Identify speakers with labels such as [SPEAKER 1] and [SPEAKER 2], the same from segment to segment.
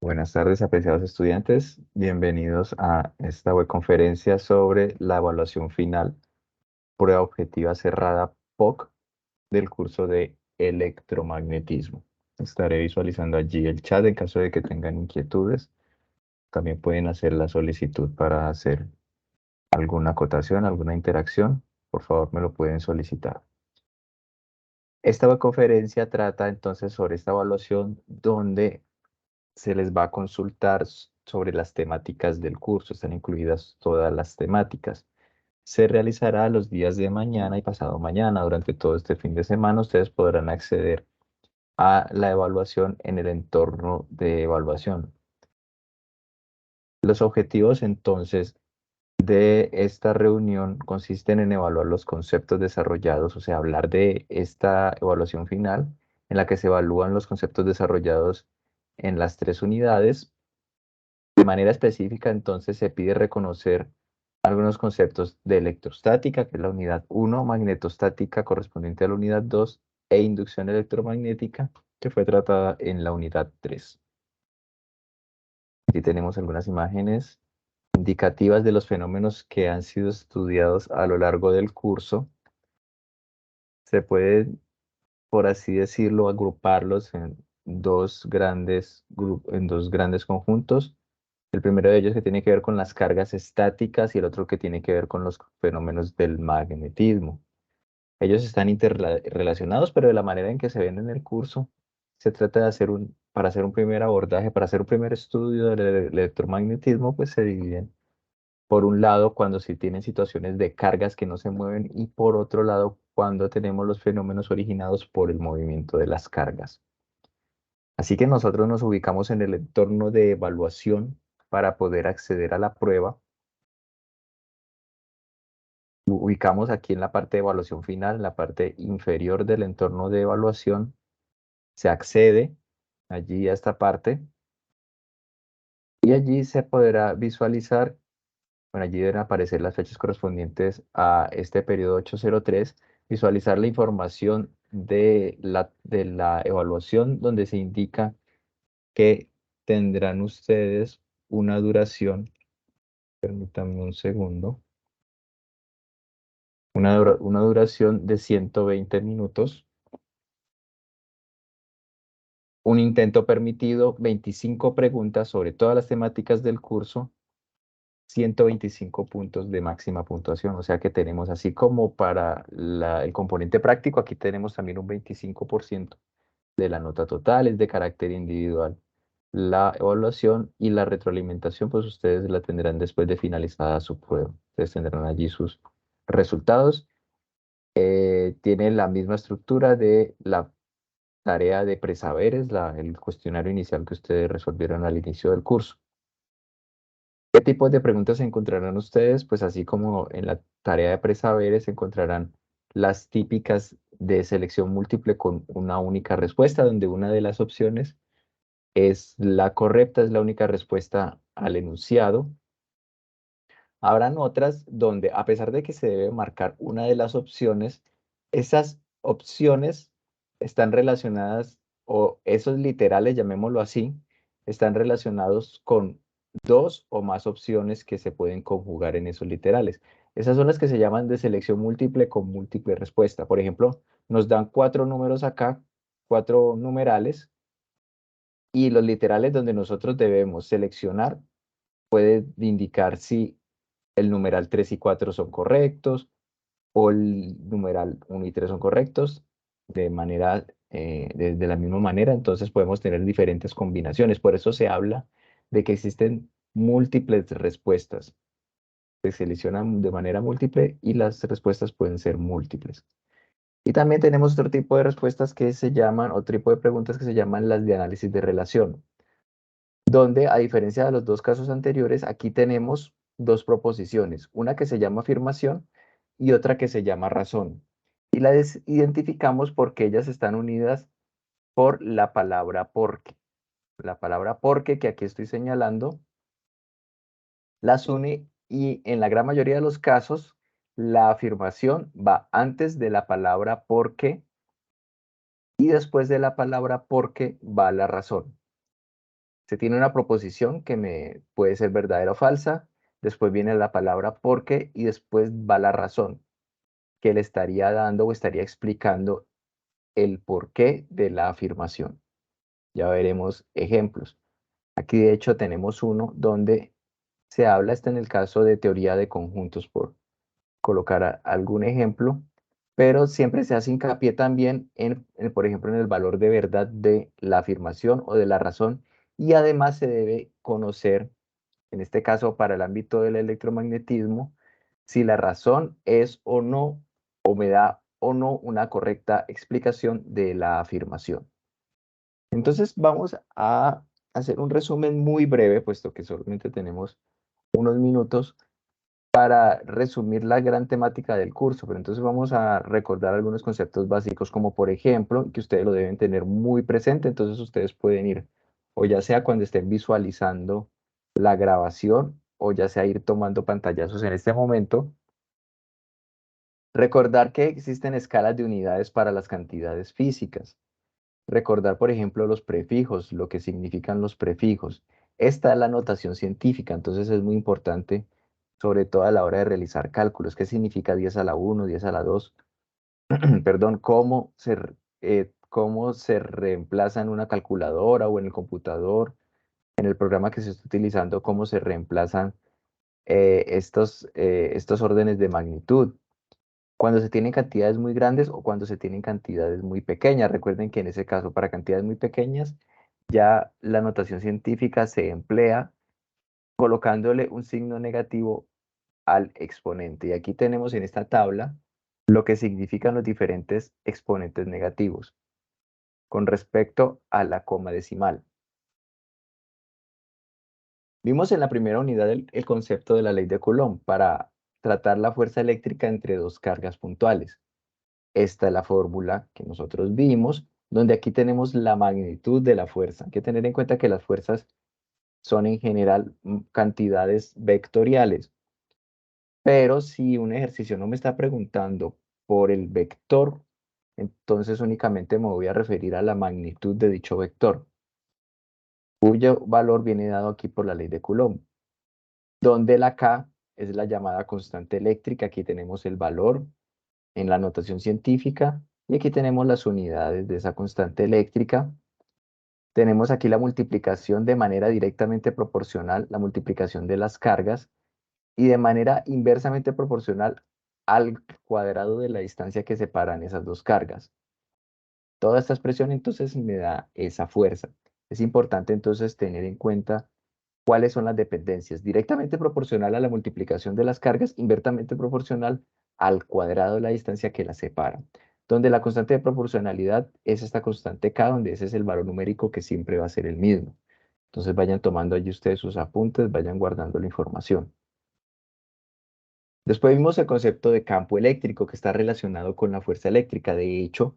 [SPEAKER 1] Buenas tardes, apreciados estudiantes. Bienvenidos a esta webconferencia sobre la evaluación final, prueba objetiva cerrada POC del curso de electromagnetismo. Estaré visualizando allí el chat en caso de que tengan inquietudes. También pueden hacer la solicitud para hacer alguna acotación, alguna interacción. Por favor, me lo pueden solicitar. Esta webconferencia trata entonces sobre esta evaluación donde se les va a consultar sobre las temáticas del curso. Están incluidas todas las temáticas. Se realizará los días de mañana y pasado mañana. Durante todo este fin de semana ustedes podrán acceder a la evaluación en el entorno de evaluación. Los objetivos entonces de esta reunión consisten en evaluar los conceptos desarrollados, o sea, hablar de esta evaluación final en la que se evalúan los conceptos desarrollados en las 3 unidades. De manera específica, entonces, se pide reconocer algunos conceptos de electrostática, que es la unidad 1, magnetostática correspondiente a la unidad 2, e inducción electromagnética, que fue tratada en la unidad 3. Aquí tenemos algunas imágenes indicativas de los fenómenos que han sido estudiados a lo largo del curso. Se puede, por así decirlo, agruparlos en en dos grandes conjuntos. El primero de ellos que tiene que ver con las cargas estáticas y el otro que tiene que ver con los fenómenos del magnetismo. Ellos están interrelacionados, pero de la manera en que se ven en el curso, se trata de para hacer un primer abordaje, para hacer un primer estudio del electromagnetismo, pues se dividen. Por un lado, cuando sí tienen situaciones de cargas que no se mueven y por otro lado, cuando tenemos los fenómenos originados por el movimiento de las cargas. Así que nosotros nos ubicamos en el entorno de evaluación para poder acceder a la prueba. Ubicamos aquí en la parte de evaluación final, en la parte inferior del entorno de evaluación. Se accede allí a esta parte y allí se podrá visualizar, bueno, allí deben aparecer las fechas correspondientes a este periodo 803, visualizar la información de la evaluación donde se indica que tendrán ustedes una duración, permítanme un segundo, una duración de 120 minutos, un intento permitido, 25 preguntas sobre todas las temáticas del curso, 125 puntos de máxima puntuación. O sea que tenemos, así como para el componente práctico, aquí tenemos también un 25% de la nota total, es de carácter individual. La evaluación y la retroalimentación, pues ustedes la tendrán después de finalizada su prueba. Ustedes tendrán allí sus resultados. Tienen la misma estructura de la tarea de presaberes, el cuestionario inicial que ustedes resolvieron al inicio del curso. ¿Qué tipos de preguntas encontrarán ustedes? Pues así como en la tarea de presaberes encontrarán las típicas de selección múltiple con una única respuesta, donde una de las opciones es la correcta, es la única respuesta al enunciado. Habrán otras donde, a pesar de que se debe marcar una de las opciones, esas opciones están relacionadas, o esos literales, llamémoslo así, están relacionados con dos o más opciones que se pueden conjugar en esos literales. Esas son las que se llaman de selección múltiple con múltiple respuesta. Por ejemplo, nos dan 4 números acá, 4 numerales, y los literales donde nosotros debemos seleccionar puede indicar si el numeral 3 y 4 son correctos o el numeral 1 y 3 son correctos de la misma manera. Entonces podemos tener diferentes combinaciones. Por eso se habla de que existen múltiples respuestas. Se seleccionan de manera múltiple y las respuestas pueden ser múltiples. Y también tenemos otro tipo de respuestas que se llaman, otro tipo de preguntas que se llaman las de análisis de relación, donde, a diferencia de los dos casos anteriores, aquí tenemos dos proposiciones, una que se llama afirmación y otra que se llama razón. Y las identificamos porque ellas están unidas por la palabra porque. La palabra porque, que aquí estoy señalando, las une, y en la gran mayoría de los casos la afirmación va antes de la palabra porque y después de la palabra porque va la razón. Se tiene una proposición que me puede ser verdadera o falsa, después viene la palabra porque y después va la razón que le estaría dando o estaría explicando el porqué de la afirmación. Ya veremos ejemplos. Aquí de hecho tenemos uno donde se habla, está en el caso de teoría de conjuntos, por colocar algún ejemplo, pero siempre se hace hincapié también por ejemplo, en el valor de verdad de la afirmación o de la razón, y además se debe conocer, en este caso para el ámbito del electromagnetismo, si la razón es o no, o me da o no una correcta explicación de la afirmación. Entonces vamos a hacer un resumen muy breve, puesto que solamente tenemos unos minutos para resumir la gran temática del curso, pero entonces vamos a recordar algunos conceptos básicos, como por ejemplo, que ustedes lo deben tener muy presente, entonces ustedes pueden ir, o ya sea cuando estén visualizando la grabación, o ya sea ir tomando pantallazos en este momento, recordar que existen escalas de unidades para las cantidades físicas. Recordar, por ejemplo, los prefijos, lo que significan los prefijos. Esta es la notación científica, entonces es muy importante, sobre todo a la hora de realizar cálculos. ¿Qué significa 10 a la 1, 10 a la 2? Perdón, cómo se reemplaza en una calculadora o en el computador, en el programa que se está utilizando, cómo se reemplazan estos órdenes de magnitud cuando se tienen cantidades muy grandes o cuando se tienen cantidades muy pequeñas. Recuerden que en ese caso, para cantidades muy pequeñas, ya la notación científica se emplea colocándole un signo negativo al exponente. Y aquí tenemos en esta tabla lo que significan los diferentes exponentes negativos con respecto a la coma decimal. Vimos en la primera unidad el concepto de la ley de Coulomb para tratar la fuerza eléctrica entre dos cargas puntuales. Esta es la fórmula que nosotros vimos, donde aquí tenemos la magnitud de la fuerza. Hay que tener en cuenta que las fuerzas son en general cantidades vectoriales, pero si un ejercicio no me está preguntando por el vector, entonces únicamente me voy a referir a la magnitud de dicho vector, cuyo valor viene dado aquí por la ley de Coulomb, donde la K es la llamada constante eléctrica. Aquí tenemos el valor en la notación científica, y aquí tenemos las unidades de esa constante eléctrica. Tenemos aquí la multiplicación de manera directamente proporcional, la multiplicación de las cargas, y de manera inversamente proporcional al cuadrado de la distancia que separan esas dos cargas. Toda esta expresión entonces me da esa fuerza. Es importante entonces tener en cuenta cuáles son las dependencias, directamente proporcional a la multiplicación de las cargas, inversamente proporcional al cuadrado de la distancia que las separa, donde la constante de proporcionalidad es esta constante K, donde ese es el valor numérico que siempre va a ser el mismo. Entonces vayan tomando allí ustedes sus apuntes, vayan guardando la información. Después vimos el concepto de campo eléctrico, que está relacionado con la fuerza eléctrica. De hecho,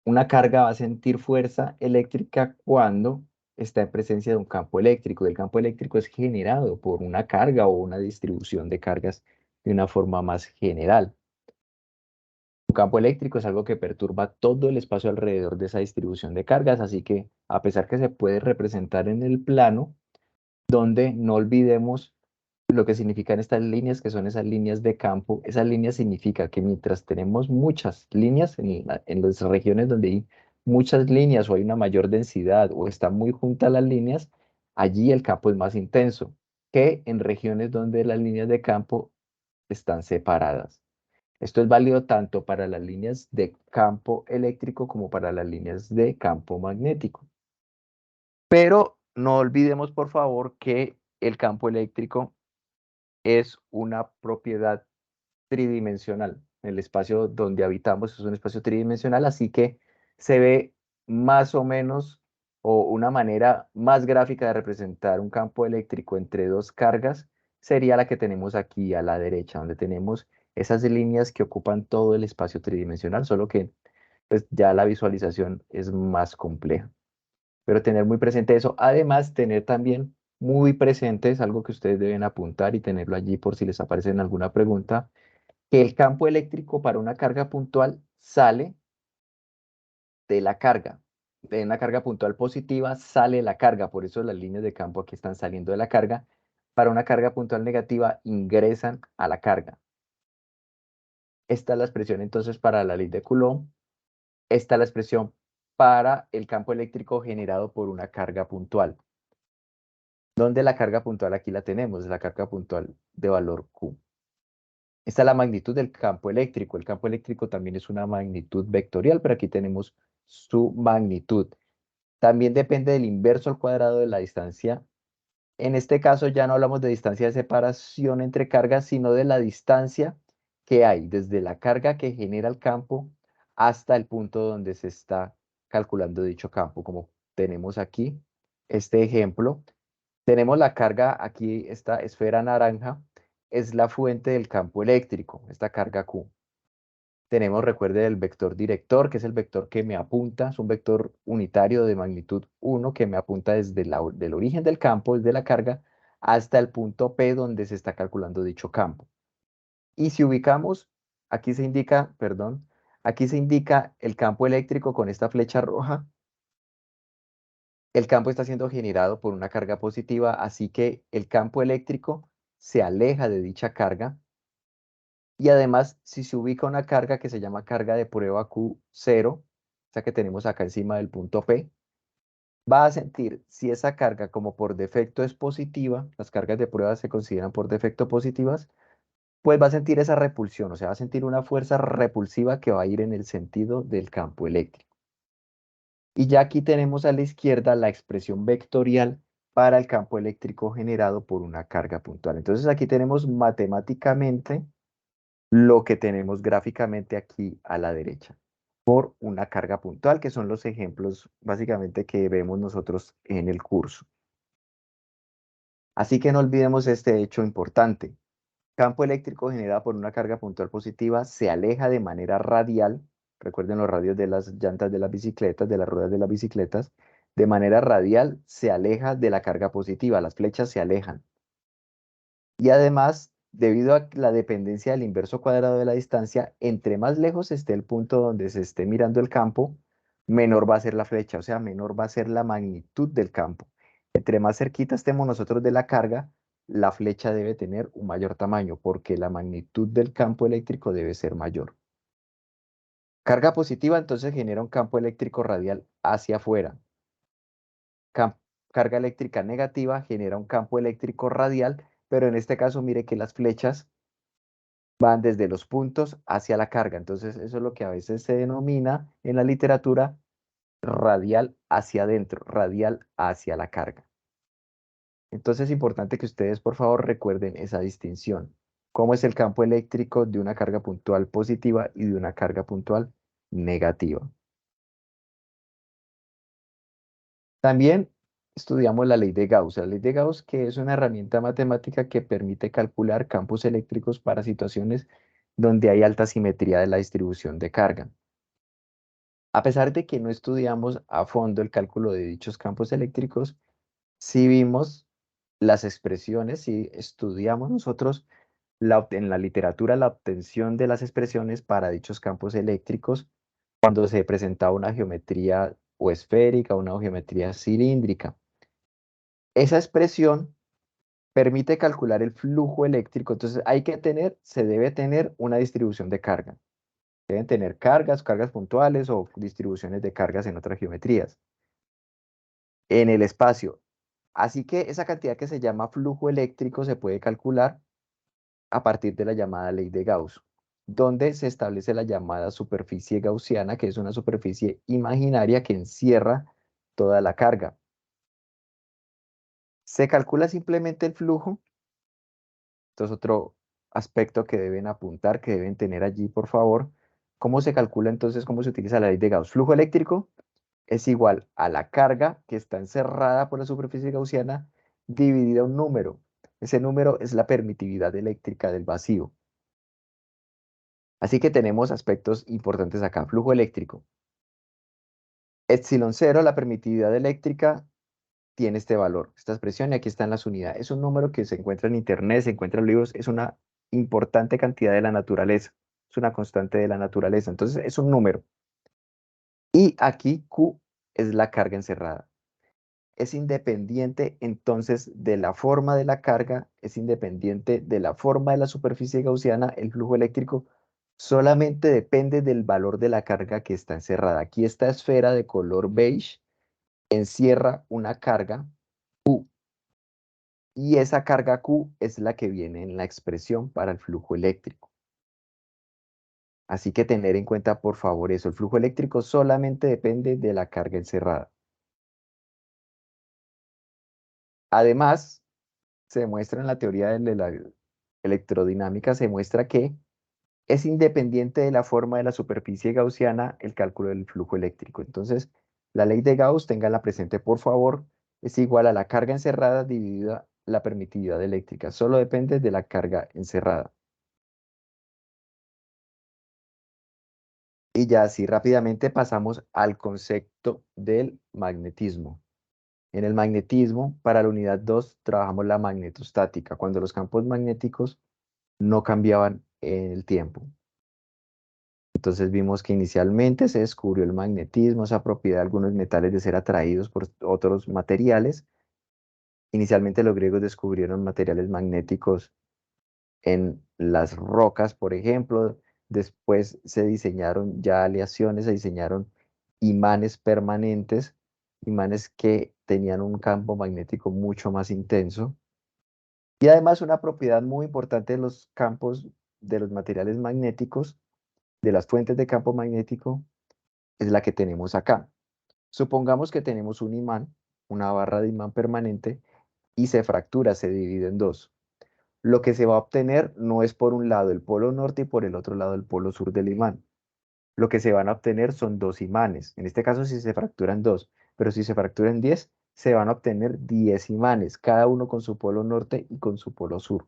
[SPEAKER 1] una carga va a sentir fuerza eléctrica cuando está en presencia de un campo eléctrico. El campo eléctrico es generado por una carga o una distribución de cargas de una forma más general. Un campo eléctrico es algo que perturba todo el espacio alrededor de esa distribución de cargas, así que a pesar que se puede representar en el plano, donde no olvidemos lo que significan estas líneas, que son esas líneas de campo. Esas líneas significa que mientras tenemos muchas líneas en las regiones donde hay muchas líneas o hay una mayor densidad o están muy juntas las líneas, allí el campo es más intenso que en regiones donde las líneas de campo están separadas. Esto es válido tanto para las líneas de campo eléctrico como para las líneas de campo magnético. Pero no olvidemos, por favor, que el campo eléctrico es una propiedad tridimensional. El espacio donde habitamos es un espacio tridimensional, así que se ve más o menos o una manera más gráfica de representar un campo eléctrico entre dos cargas sería la que tenemos aquí a la derecha, donde tenemos esas líneas que ocupan todo el espacio tridimensional, solo que pues, ya la visualización es más compleja. Pero tener muy presente eso, además tener también muy presente, es algo que ustedes deben apuntar y tenerlo allí por si les aparece en alguna pregunta, que el campo eléctrico para una carga puntual sale de la carga. de una carga puntual positiva sale la carga, por eso las líneas de campo aquí están saliendo de la carga. Para una carga puntual negativa ingresan a la carga. Esta es la expresión entonces para la ley de Coulomb. Esta es la expresión para el campo eléctrico generado por una carga puntual. ¿Dónde la carga puntual? Aquí la tenemos, la carga puntual de valor Q. Esta es la magnitud del campo eléctrico. El campo eléctrico también es una magnitud vectorial, pero aquí tenemos su magnitud. También depende del inverso al cuadrado de la distancia. En este caso ya no hablamos de distancia de separación entre cargas, sino de la distancia que hay desde la carga que genera el campo hasta el punto donde se está calculando dicho campo. Como tenemos aquí este ejemplo, tenemos la carga aquí, esta esfera naranja es la fuente del campo eléctrico, esta carga Q. Tenemos, recuerde, el vector director, que es el vector que me apunta, es un vector unitario de magnitud 1 que me apunta desde del origen del campo, desde la carga, hasta el punto P donde se está calculando dicho campo. Y si ubicamos, aquí se indica, perdón, aquí se indica el campo eléctrico con esta flecha roja. El campo está siendo generado por una carga positiva, así que el campo eléctrico se aleja de dicha carga. Y además, si se ubica una carga que se llama carga de prueba Q0, esa que tenemos acá encima del punto P, va a sentir si esa carga como por defecto es positiva, las cargas de prueba se consideran por defecto positivas, pues va a sentir esa repulsión, o sea, va a sentir una fuerza repulsiva que va a ir en el sentido del campo eléctrico. Y ya aquí tenemos a la izquierda la expresión vectorial para el campo eléctrico generado por una carga puntual. Entonces aquí tenemos matemáticamente lo que tenemos gráficamente aquí a la derecha, por una carga puntual, que son los ejemplos básicamente que vemos nosotros en el curso. Así que no olvidemos este hecho importante. Campo eléctrico generado por una carga puntual positiva se aleja de manera radial. Recuerden los radios de las llantas de las bicicletas, de las ruedas de las bicicletas. De manera radial se aleja de la carga positiva, las flechas se alejan. Y además, debido a la dependencia del inverso cuadrado de la distancia, entre más lejos esté el punto donde se esté mirando el campo, menor va a ser la flecha, o sea, menor va a ser la magnitud del campo. Entre más cerquita estemos nosotros de la carga, la flecha debe tener un mayor tamaño, porque la magnitud del campo eléctrico debe ser mayor. Carga positiva entonces genera un campo eléctrico radial hacia afuera. Carga eléctrica negativa genera un campo eléctrico radial, pero en este caso mire que las flechas van desde los puntos hacia la carga. Entonces, eso es lo que a veces se denomina en la literatura radial hacia adentro, radial hacia la carga. Entonces, es importante que ustedes, por favor, recuerden esa distinción. ¿Cómo es el campo eléctrico de una carga puntual positiva y de una carga puntual negativa? También estudiamos la ley de Gauss. La ley de Gauss, que es una herramienta matemática que permite calcular campos eléctricos para situaciones donde hay alta simetría de la distribución de carga. A pesar de que no estudiamos a fondo el cálculo de dichos campos eléctricos, sí vimos las expresiones, sí estudiamos nosotros en la literatura la obtención de las expresiones para dichos campos eléctricos cuando se presentaba una geometría o esférica o una geometría cilíndrica. Esa expresión permite calcular el flujo eléctrico, entonces se debe tener una distribución de carga. Deben tener cargas puntuales o distribuciones de cargas en otras geometrías. En el espacio. Así que esa cantidad que se llama flujo eléctrico se puede calcular a partir de la llamada ley de Gauss, donde se establece la llamada superficie gaussiana, que es una superficie imaginaria que encierra toda la carga. Se calcula simplemente el flujo. Entonces, otro aspecto que deben apuntar, que deben tener allí, por favor. ¿Cómo se calcula entonces, cómo se utiliza la ley de Gauss? Flujo eléctrico es igual a la carga que está encerrada por la superficie gaussiana dividida un número. Ese número es la permitividad eléctrica del vacío. Así que tenemos aspectos importantes acá. Flujo eléctrico. Epsilon 0, la permitividad eléctrica, tiene este valor, esta expresión, y aquí están las unidades. Es un número que se encuentra en internet, se encuentra en libros, es una importante cantidad de la naturaleza, es una constante de la naturaleza, entonces es un número. Y aquí Q es la carga encerrada. Es independiente entonces de la forma de la carga, es independiente de la forma de la superficie gaussiana, el flujo eléctrico solamente depende del valor de la carga que está encerrada. Aquí esta esfera de color beige encierra una carga Q, y esa carga Q es la que viene en la expresión para el flujo eléctrico. Así que tener en cuenta, por favor, eso. El flujo eléctrico solamente depende de la carga encerrada. Además, se demuestra en la teoría de la electrodinámica, se muestra que es independiente de la forma de la superficie gaussiana el cálculo del flujo eléctrico. Entonces, la ley de Gauss, ténganla presente por favor, es igual a la carga encerrada dividida la permitividad eléctrica. Solo depende de la carga encerrada. Y ya así rápidamente pasamos al concepto del magnetismo. En el magnetismo, para la unidad 2, trabajamos la magnetostática, cuando los campos magnéticos no cambiaban en el tiempo. Entonces vimos que inicialmente se descubrió el magnetismo, esa propiedad de algunos metales de ser atraídos por otros materiales. Inicialmente los griegos descubrieron materiales magnéticos en las rocas, por ejemplo. Después se diseñaron ya aleaciones, se diseñaron imanes permanentes, imanes que tenían un campo magnético mucho más intenso. Y además una propiedad muy importante de los campos de los materiales magnéticos, de las fuentes de campo magnético, es la que tenemos acá. Supongamos que tenemos un imán, una barra de imán permanente, y se fractura, se divide en dos. Lo que se va a obtener no es por un lado el polo norte y por el otro lado el polo sur del imán. Lo que se van a obtener son dos imanes. En este caso, si se fracturan dos, pero si se fracturan 10, se van a obtener 10 imanes, cada uno con su polo norte y con su polo sur.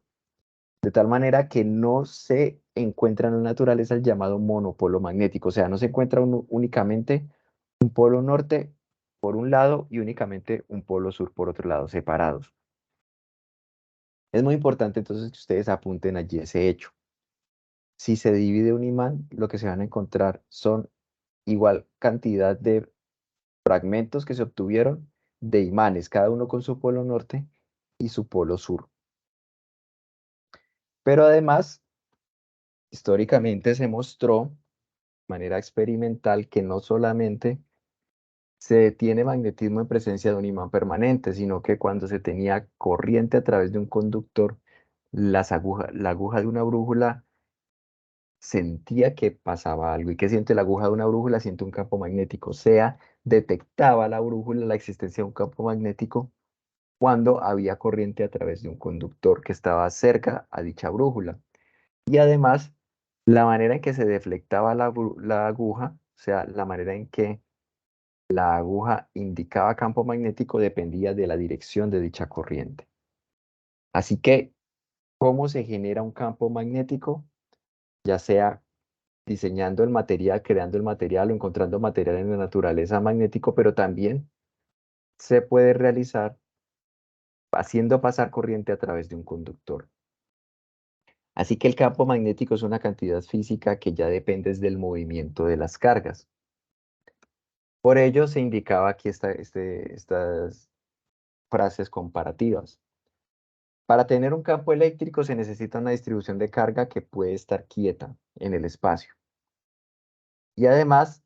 [SPEAKER 1] De tal manera que no se encuentra en la naturaleza el llamado monopolo magnético, o sea, no se encuentra únicamente un polo norte por un lado y únicamente un polo sur por otro lado, separados. Es muy importante entonces que ustedes apunten allí ese hecho. Si se divide un imán, lo que se van a encontrar son igual cantidad de fragmentos que se obtuvieron de imanes, cada uno con su polo norte y su polo sur. Pero además, históricamente se mostró de manera experimental que no solamente se tiene magnetismo en presencia de un imán permanente, sino que cuando se tenía corriente a través de un conductor, la aguja de una brújula sentía que pasaba algo. ¿Y qué siente la aguja de una brújula? Siente un campo magnético. O sea, detectaba la brújula la existencia de un campo magnético cuando había corriente a través de un conductor que estaba cerca a dicha brújula. Y además, la manera en que se deflectaba la aguja, o sea, la manera en que la aguja indicaba campo magnético dependía de la dirección de dicha corriente. Así que, ¿cómo se genera un campo magnético? Ya sea diseñando el material, creando el material o encontrando material en la naturaleza magnético, pero también se puede realizar haciendo pasar corriente a través de un conductor. Así que el campo magnético es una cantidad física que ya depende del movimiento de las cargas. Por ello se indicaba aquí estas frases comparativas. Para tener un campo eléctrico se necesita una distribución de carga que puede estar quieta en el espacio. Y además,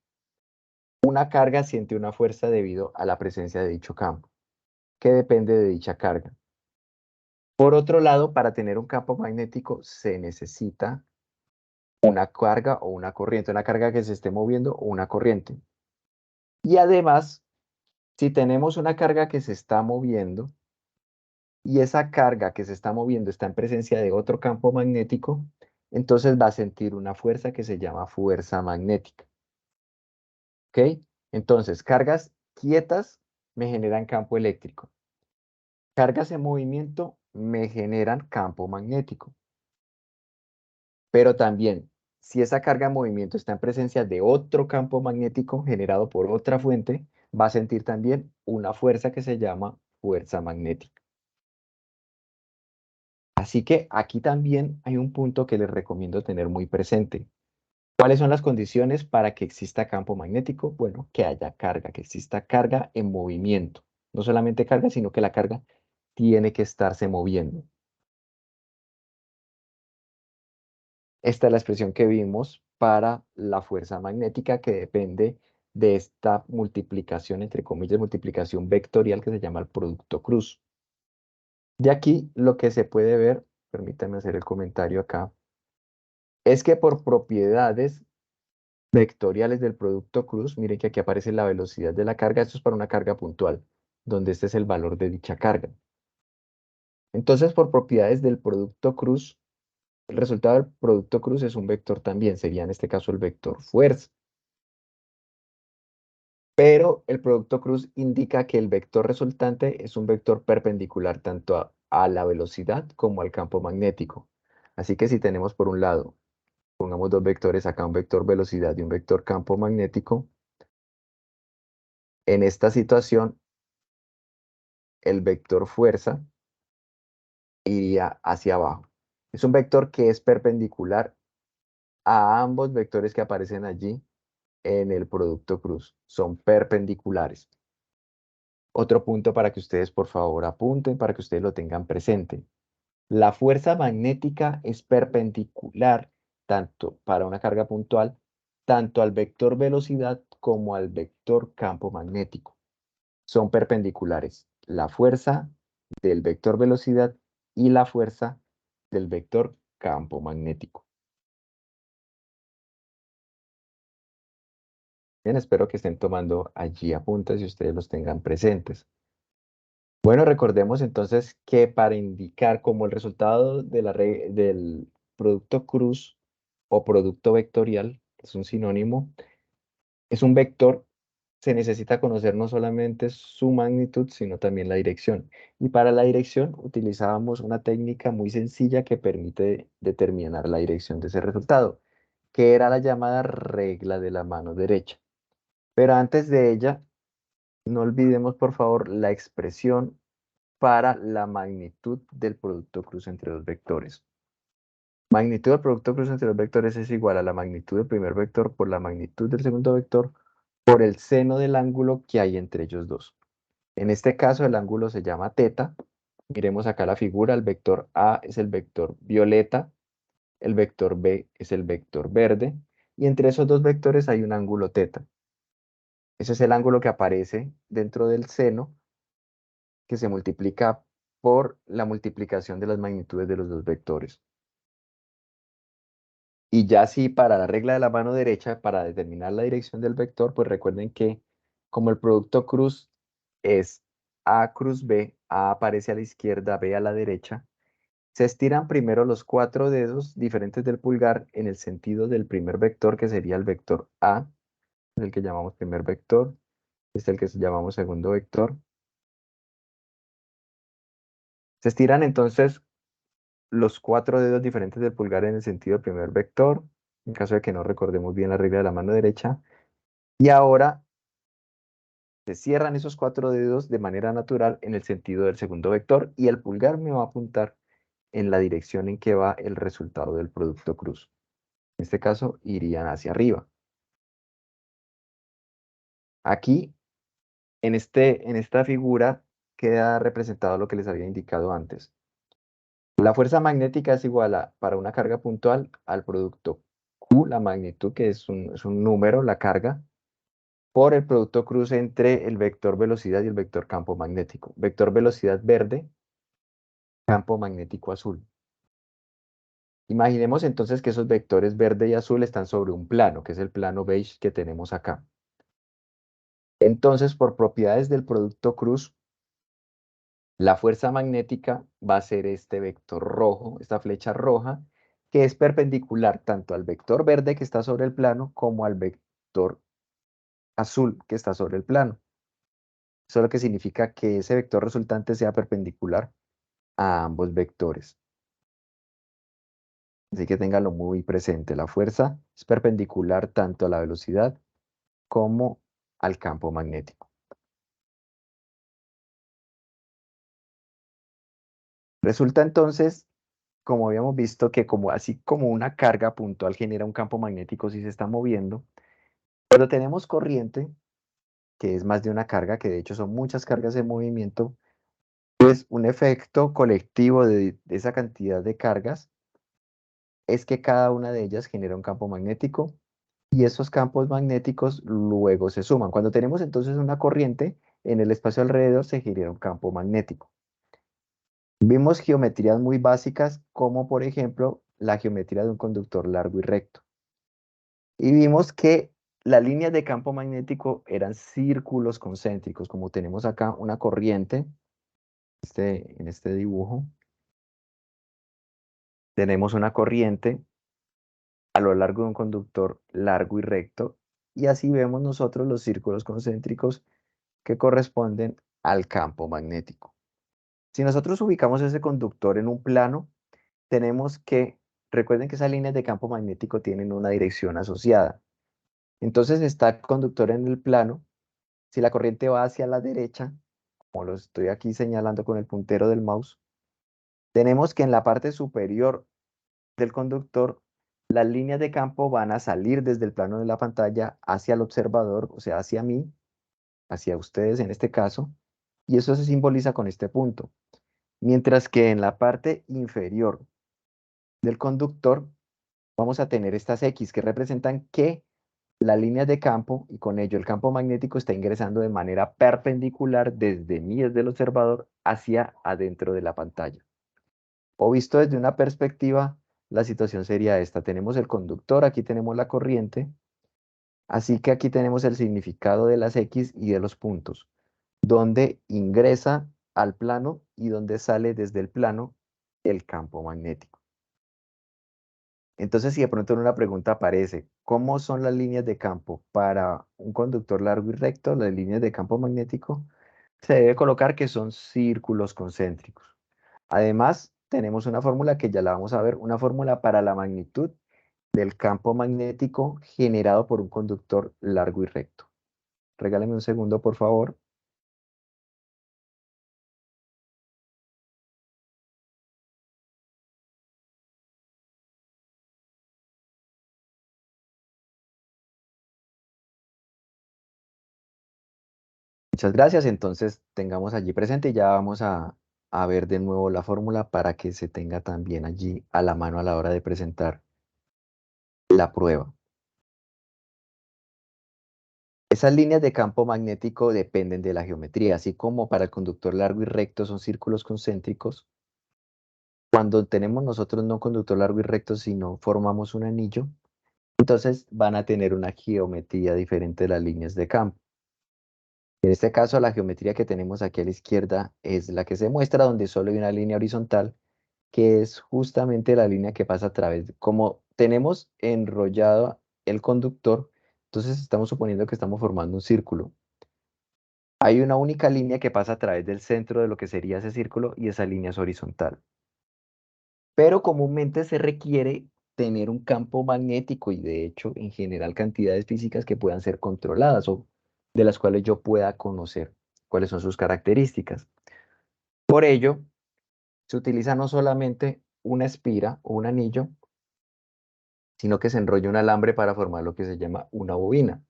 [SPEAKER 1] una carga siente una fuerza debido a la presencia de dicho campo, que depende de dicha carga. Por otro lado, para tener un campo magnético se necesita una carga o una corriente, una carga que se esté moviendo o una corriente. Y además, si tenemos una carga que se está moviendo y esa carga que se está moviendo está en presencia de otro campo magnético, entonces va a sentir una fuerza que se llama fuerza magnética. ¿Ok? Entonces, cargas quietas me generan campo eléctrico. Cargas en movimiento me generan campo magnético. Pero también, si esa carga en movimiento está en presencia de otro campo magnético generado por otra fuente, va a sentir también una fuerza que se llama fuerza magnética. Así que aquí también hay un punto que les recomiendo tener muy presente. ¿Cuáles son las condiciones para que exista campo magnético? Bueno, que haya carga, que exista carga en movimiento. No solamente carga, sino que la carga tiene que estarse moviendo. Esta es la expresión que vimos para la fuerza magnética que depende de esta multiplicación, entre comillas, multiplicación vectorial que se llama el producto cruz. De aquí lo que se puede ver, permítanme hacer el comentario acá, es que por propiedades vectoriales del producto cruz, miren que aquí aparece la velocidad de la carga, esto es para una carga puntual, donde este es el valor de dicha carga. Entonces, por propiedades del producto cruz, el resultado del producto cruz es un vector también, sería en este caso el vector fuerza. Pero el producto cruz indica que el vector resultante es un vector perpendicular tanto a la velocidad como al campo magnético. Así que si tenemos por un lado, pongamos dos vectores acá, un vector velocidad y un vector campo magnético, en esta situación el vector fuerza iría hacia abajo. Es un vector que es perpendicular a ambos vectores que aparecen allí en el producto cruz. Son perpendiculares. Otro punto para que ustedes por favor apunten, para que ustedes lo tengan presente. La fuerza magnética es perpendicular tanto para una carga puntual, tanto al vector velocidad como al vector campo magnético. Son perpendiculares. La fuerza del vector velocidad y la fuerza del vector campo magnético. Bien, espero que estén tomando allí apuntes y ustedes los tengan presentes. Bueno, recordemos entonces que para indicar como el resultado de del producto cruz o producto vectorial, que es un sinónimo, es un vector, se necesita conocer no solamente su magnitud, sino también la dirección. Y para la dirección utilizábamos una técnica muy sencilla que permite determinar la dirección de ese resultado, que era la llamada regla de la mano derecha. Pero antes de ella, no olvidemos por favor la expresión para la magnitud del producto cruz entre dos vectores. Magnitud del producto cruz entre dos vectores es igual a la magnitud del primer vector por la magnitud del segundo vector por el seno del ángulo que hay entre ellos dos. En este caso el ángulo se llama teta. Miremos acá la figura, el vector A es el vector violeta, el vector B es el vector verde, y entre esos dos vectores hay un ángulo teta. Ese es el ángulo que aparece dentro del seno que se multiplica por la multiplicación de las magnitudes de los dos vectores. Y ya sí, para la regla de la mano derecha, para determinar la dirección del vector, pues recuerden que como el producto cruz es A cruz B, A aparece a la izquierda, B a la derecha, se estiran primero los 4 dedos diferentes del pulgar en el sentido del primer vector, que sería el vector A, es el que llamamos primer vector, este es el que llamamos segundo vector. Se estiran entonces los 4 dedos diferentes del pulgar en el sentido del primer vector, en caso de que no recordemos bien la regla de la mano derecha. Y ahora se cierran esos 4 dedos de manera natural en el sentido del segundo vector y el pulgar me va a apuntar en la dirección en que va el resultado del producto cruz. En este caso irían hacia arriba. Aquí, en esta figura, queda representado lo que les había indicado antes. La fuerza magnética es igual a, para una carga puntual, al producto Q, la magnitud, que es un número, la carga, por el producto cruz entre el vector velocidad y el vector campo magnético. Vector velocidad verde, campo magnético azul. Imaginemos entonces que esos vectores verde y azul están sobre un plano, que es el plano beige que tenemos acá. Entonces, por propiedades del producto cruz, la fuerza magnética va a ser este vector rojo, esta flecha roja, que es perpendicular tanto al vector verde que está sobre el plano como al vector azul que está sobre el plano. Eso lo que significa que ese vector resultante sea perpendicular a ambos vectores. Así que ténganlo muy presente. La fuerza es perpendicular tanto a la velocidad como al campo magnético. Resulta entonces como habíamos visto que como así como una carga puntual genera un campo magnético si se está moviendo, pero tenemos corriente, que es más de una carga, que de hecho son muchas cargas en movimiento, pues un efecto colectivo de esa cantidad de cargas es que cada una de ellas genera un campo magnético y esos campos magnéticos luego se suman. Cuando tenemos entonces una corriente, en el espacio alrededor se genera un campo magnético. Vimos geometrías muy básicas como por ejemplo la geometría de un conductor largo y recto. Y vimos que las líneas de campo magnético eran círculos concéntricos, como tenemos acá una corriente, en este dibujo, tenemos una corriente a lo largo de un conductor largo y recto, y así vemos nosotros los círculos concéntricos que corresponden al campo magnético. Si nosotros ubicamos ese conductor en un plano, tenemos que, recuerden que esas líneas de campo magnético tienen una dirección asociada. Entonces está el conductor en el plano. Si la corriente va hacia la derecha, como lo estoy aquí señalando con el puntero del mouse, tenemos que en la parte superior del conductor, las líneas de campo van a salir desde el plano de la pantalla hacia el observador, o sea, hacia mí, hacia ustedes en este caso, y eso se simboliza con este punto. Mientras que en la parte inferior del conductor vamos a tener estas X que representan que las líneas de campo y con ello el campo magnético está ingresando de manera perpendicular desde mí, desde el observador, hacia adentro de la pantalla. O visto desde una perspectiva, la situación sería esta. Tenemos el conductor, aquí tenemos la corriente, así que aquí tenemos el significado de las X y de los puntos, donde ingresa al plano y donde sale desde el plano el campo magnético. Entonces, si de pronto en una pregunta aparece, ¿cómo son las líneas de campo para un conductor largo y recto? Las líneas de campo magnético se debe colocar que son círculos concéntricos. Además, tenemos una fórmula que ya la vamos a ver, una fórmula para la magnitud del campo magnético generado por un conductor largo y recto. Regálame un segundo, por favor. Muchas gracias. Entonces, tengamos allí presente y ya vamos a ver de nuevo la fórmula para que se tenga también allí a la mano a la hora de presentar la prueba. Esas líneas de campo magnético dependen de la geometría, así como para el conductor largo y recto son círculos concéntricos. Cuando tenemos nosotros no un conductor largo y recto, sino formamos un anillo, entonces van a tener una geometría diferente de las líneas de campo. En este caso, la geometría que tenemos aquí a la izquierda es la que se muestra donde solo hay una línea horizontal, que es justamente la línea que pasa a través. Como tenemos enrollado el conductor, entonces estamos suponiendo que estamos formando un círculo. Hay una única línea que pasa a través del centro de lo que sería ese círculo y esa línea es horizontal. Pero comúnmente se requiere tener un campo magnético y de hecho en general cantidades físicas que puedan ser controladas o de las cuales yo pueda conocer cuáles son sus características. Por ello, se utiliza no solamente una espira o un anillo, sino que se enrolla un alambre para formar lo que se llama una bobina.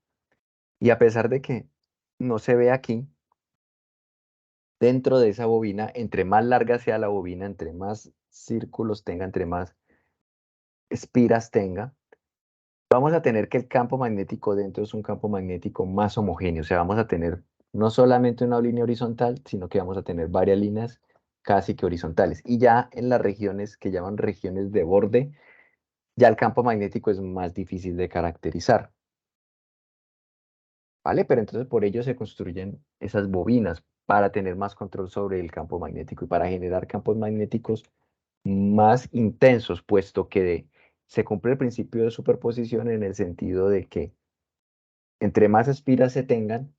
[SPEAKER 1] Y a pesar de que no se ve aquí, dentro de esa bobina, entre más larga sea la bobina, entre más círculos tenga, entre más espiras tenga, vamos a tener que el campo magnético dentro es un campo magnético más homogéneo. O sea, vamos a tener no solamente una línea horizontal, sino que vamos a tener varias líneas casi que horizontales. Y ya en las regiones que llaman regiones de borde, ya el campo magnético es más difícil de caracterizar. ¿Vale? Pero entonces por ello se construyen esas bobinas para tener más control sobre el campo magnético y para generar campos magnéticos más intensos, puesto que se cumple el principio de superposición en el sentido de que entre más espiras se tengan,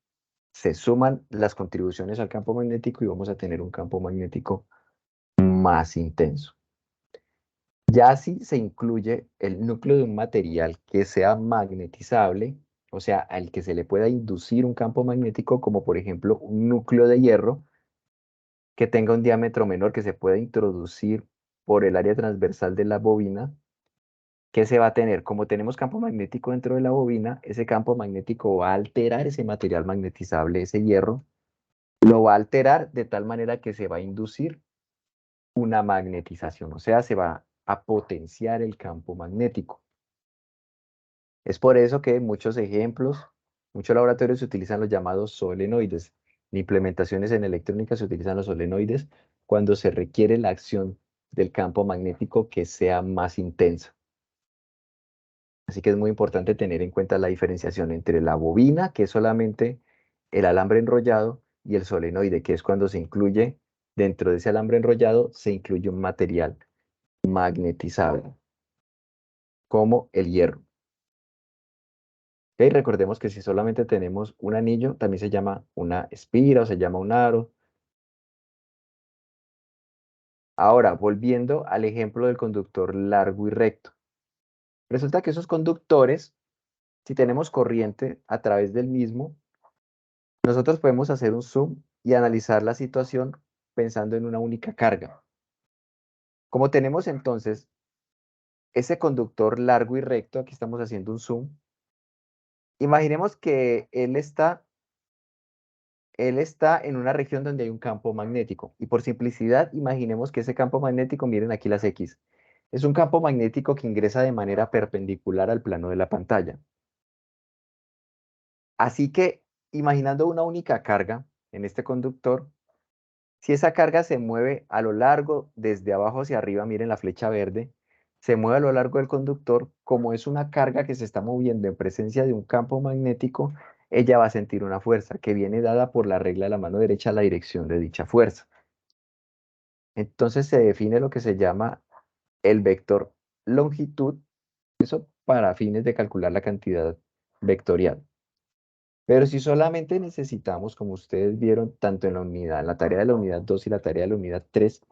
[SPEAKER 1] se suman las contribuciones al campo magnético y vamos a tener un campo magnético más intenso. Ya si se incluye el núcleo de un material que sea magnetizable, o sea, al que se le pueda inducir un campo magnético, como por ejemplo un núcleo de hierro, que tenga un diámetro menor, que se pueda introducir por el área transversal de la bobina, ¿qué se va a tener? Como tenemos campo magnético dentro de la bobina, ese campo magnético va a alterar ese material magnetizable, ese hierro, lo va a alterar de tal manera que se va a inducir una magnetización, o sea, se va a potenciar el campo magnético. Es por eso que muchos ejemplos, muchos laboratorios utilizan los llamados solenoides. En implementaciones en electrónica se utilizan los solenoides cuando se requiere la acción del campo magnético que sea más intensa. Así que es muy importante tener en cuenta la diferenciación entre la bobina, que es solamente el alambre enrollado, y el solenoide, que es cuando se incluye, dentro de ese alambre enrollado, se incluye un material magnetizable, como el hierro. Ok, recordemos que si solamente tenemos un anillo, también se llama una espira o se llama un aro. Ahora, volviendo al ejemplo del conductor largo y recto. Resulta que esos conductores, si tenemos corriente a través del mismo, nosotros podemos hacer un zoom y analizar la situación pensando en una única carga. Como tenemos entonces ese conductor largo y recto, aquí estamos haciendo un zoom, imaginemos que él está en una región donde hay un campo magnético. Y por simplicidad, imaginemos que ese campo magnético, miren aquí las X, es un campo magnético que ingresa de manera perpendicular al plano de la pantalla. Así que, imaginando una única carga en este conductor, si esa carga se mueve a lo largo, desde abajo hacia arriba, miren la flecha verde, se mueve a lo largo del conductor, como es una carga que se está moviendo en presencia de un campo magnético, ella va a sentir una fuerza que viene dada por la regla de la mano derecha, la dirección de dicha fuerza. Entonces se define lo que se llama el vector longitud, eso para fines de calcular la cantidad vectorial. Pero si solamente necesitamos, como ustedes vieron, tanto en la unidad, en la tarea de la unidad 2 y la tarea de la unidad 3,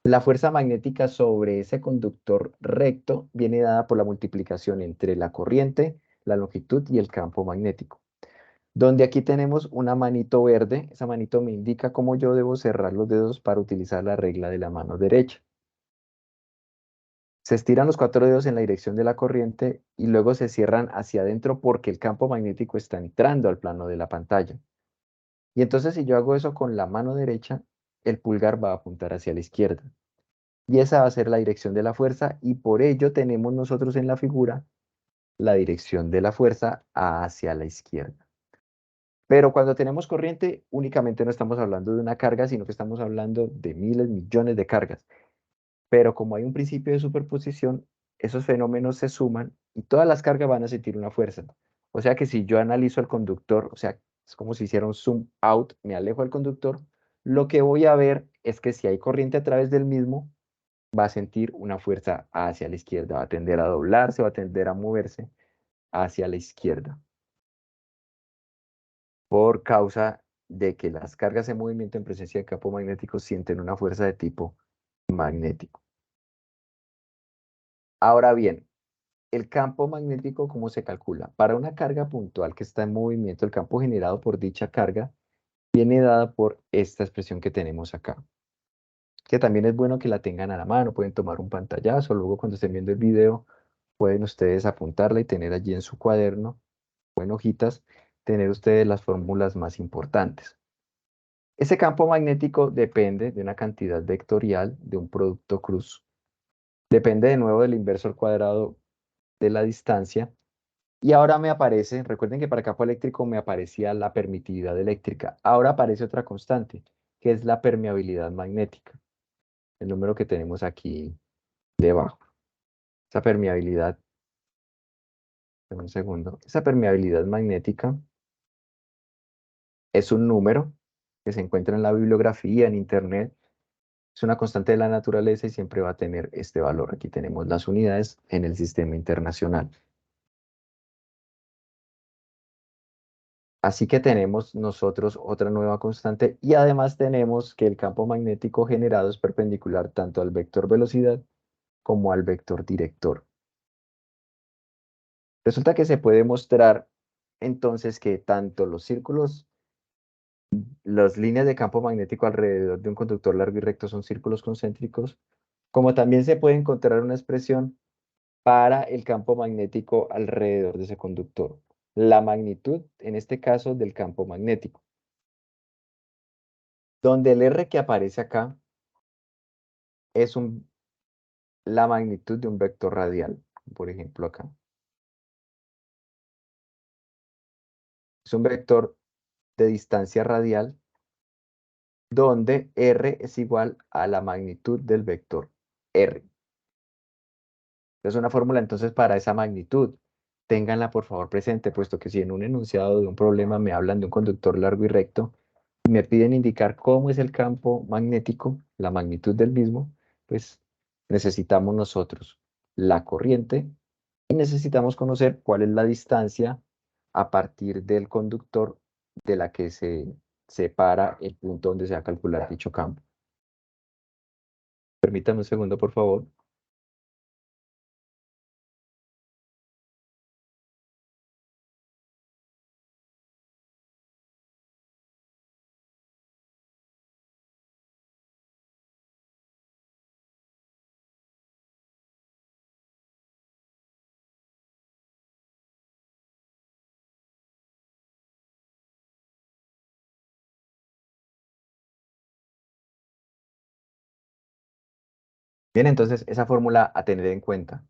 [SPEAKER 1] la fuerza magnética sobre ese conductor recto viene dada por la multiplicación entre la corriente, la longitud y el campo magnético. Donde aquí tenemos una manito verde, esa manito me indica cómo yo debo cerrar los dedos para utilizar la regla de la mano derecha. Se estiran los 4 dedos en la dirección de la corriente y luego se cierran hacia adentro porque el campo magnético está entrando al plano de la pantalla. Y entonces si yo hago eso con la mano derecha, el pulgar va a apuntar hacia la izquierda. Y esa va a ser la dirección de la fuerza y por ello tenemos nosotros en la figura la dirección de la fuerza hacia la izquierda. Pero cuando tenemos corriente, únicamente no estamos hablando de una carga, sino que estamos hablando de miles, millones de cargas. Pero como hay un principio de superposición, esos fenómenos se suman y todas las cargas van a sentir una fuerza. O sea que si yo analizo al conductor, o sea, es como si hiciera un zoom out, me alejo del conductor, lo que voy a ver es que si hay corriente a través del mismo, va a sentir una fuerza hacia la izquierda, va a tender a doblarse, va a tender a moverse hacia la izquierda, por causa de que las cargas en movimiento en presencia de campo magnético sienten una fuerza de tipo magnético. Ahora bien, el campo magnético, ¿cómo se calcula? Para una carga puntual que está en movimiento, el campo generado por dicha carga viene dada por esta expresión que tenemos acá, que también es bueno que la tengan a la mano, pueden tomar un pantallazo, luego cuando estén viendo el video, pueden ustedes apuntarla y tener allí en su cuaderno o en hojitas, tener ustedes las fórmulas más importantes. Ese campo magnético depende de una cantidad vectorial de un producto cruz. Depende de nuevo del inverso al cuadrado de la distancia. Y ahora me aparece, recuerden que para campo eléctrico me aparecía la permitividad eléctrica. Ahora aparece otra constante, que es la permeabilidad magnética. El número que tenemos aquí debajo. Esa permeabilidad, dame un segundo, esa permeabilidad magnética es un número que se encuentra en la bibliografía, en internet. Es una constante de la naturaleza y siempre va a tener este valor. Aquí tenemos las unidades en el sistema internacional. Así que tenemos nosotros otra nueva constante y además tenemos que el campo magnético generado es perpendicular tanto al vector velocidad como al vector director. Resulta que se puede mostrar entonces que tanto los círculos, las líneas de campo magnético alrededor de un conductor largo y recto son círculos concéntricos, Como también se puede encontrar una expresión para el campo magnético alrededor de ese conductor. La magnitud, en este caso, del campo magnético. Donde el R que aparece acá es la magnitud de un vector radial, por ejemplo acá. Es un vector de distancia radial donde R es igual a la magnitud del vector R. Es una fórmula entonces para esa magnitud. Ténganla por favor presente, puesto que si en un enunciado de un problema me hablan de un conductor largo y recto y me piden indicar cómo es el campo magnético, la magnitud del mismo, pues necesitamos nosotros la corriente y necesitamos conocer cuál es la distancia a partir del conductor de la que se separa el punto donde se va a calcular dicho campo. Permítame un segundo, por favor. Bien, entonces esa fórmula a tener en cuenta.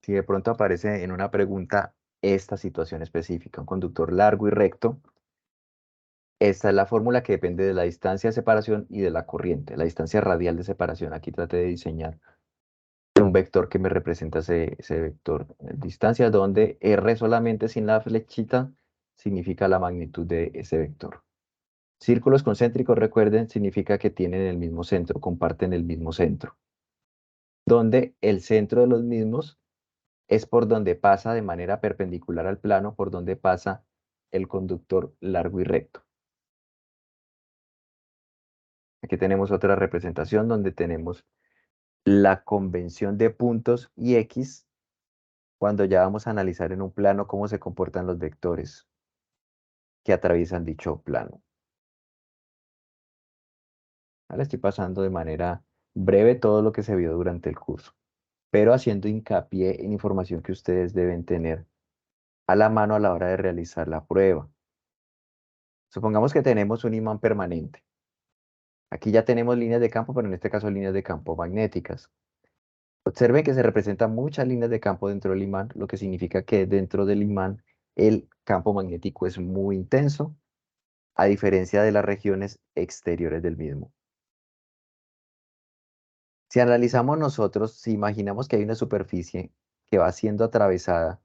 [SPEAKER 1] Si de pronto aparece en una pregunta esta situación específica, un conductor largo y recto, esta es la fórmula que depende de la distancia de separación y de la corriente, la distancia radial de separación. Aquí traté de diseñar un vector que me representa ese vector distancia, donde R solamente sin la flechita significa la magnitud de ese vector. Círculos concéntricos, recuerden, significa que tienen el mismo centro, comparten el mismo centro, donde el centro de los mismos es por donde pasa de manera perpendicular al plano, por donde pasa el conductor largo y recto. Aquí tenemos otra representación donde tenemos la convención de puntos y X cuando ya vamos a analizar en un plano cómo se comportan los vectores que atraviesan dicho plano. Ahora estoy pasando de manera breve todo lo que se vio durante el curso, pero haciendo hincapié en información que ustedes deben tener a la mano a la hora de realizar la prueba. Supongamos que tenemos un imán permanente. Aquí ya tenemos líneas de campo, pero en este caso líneas de campo magnéticas. Observen que se representan muchas líneas de campo dentro del imán, lo que significa que dentro del imán el campo magnético es muy intenso, a diferencia de las regiones exteriores del mismo. Si analizamos nosotros, si imaginamos que hay una superficie que va siendo atravesada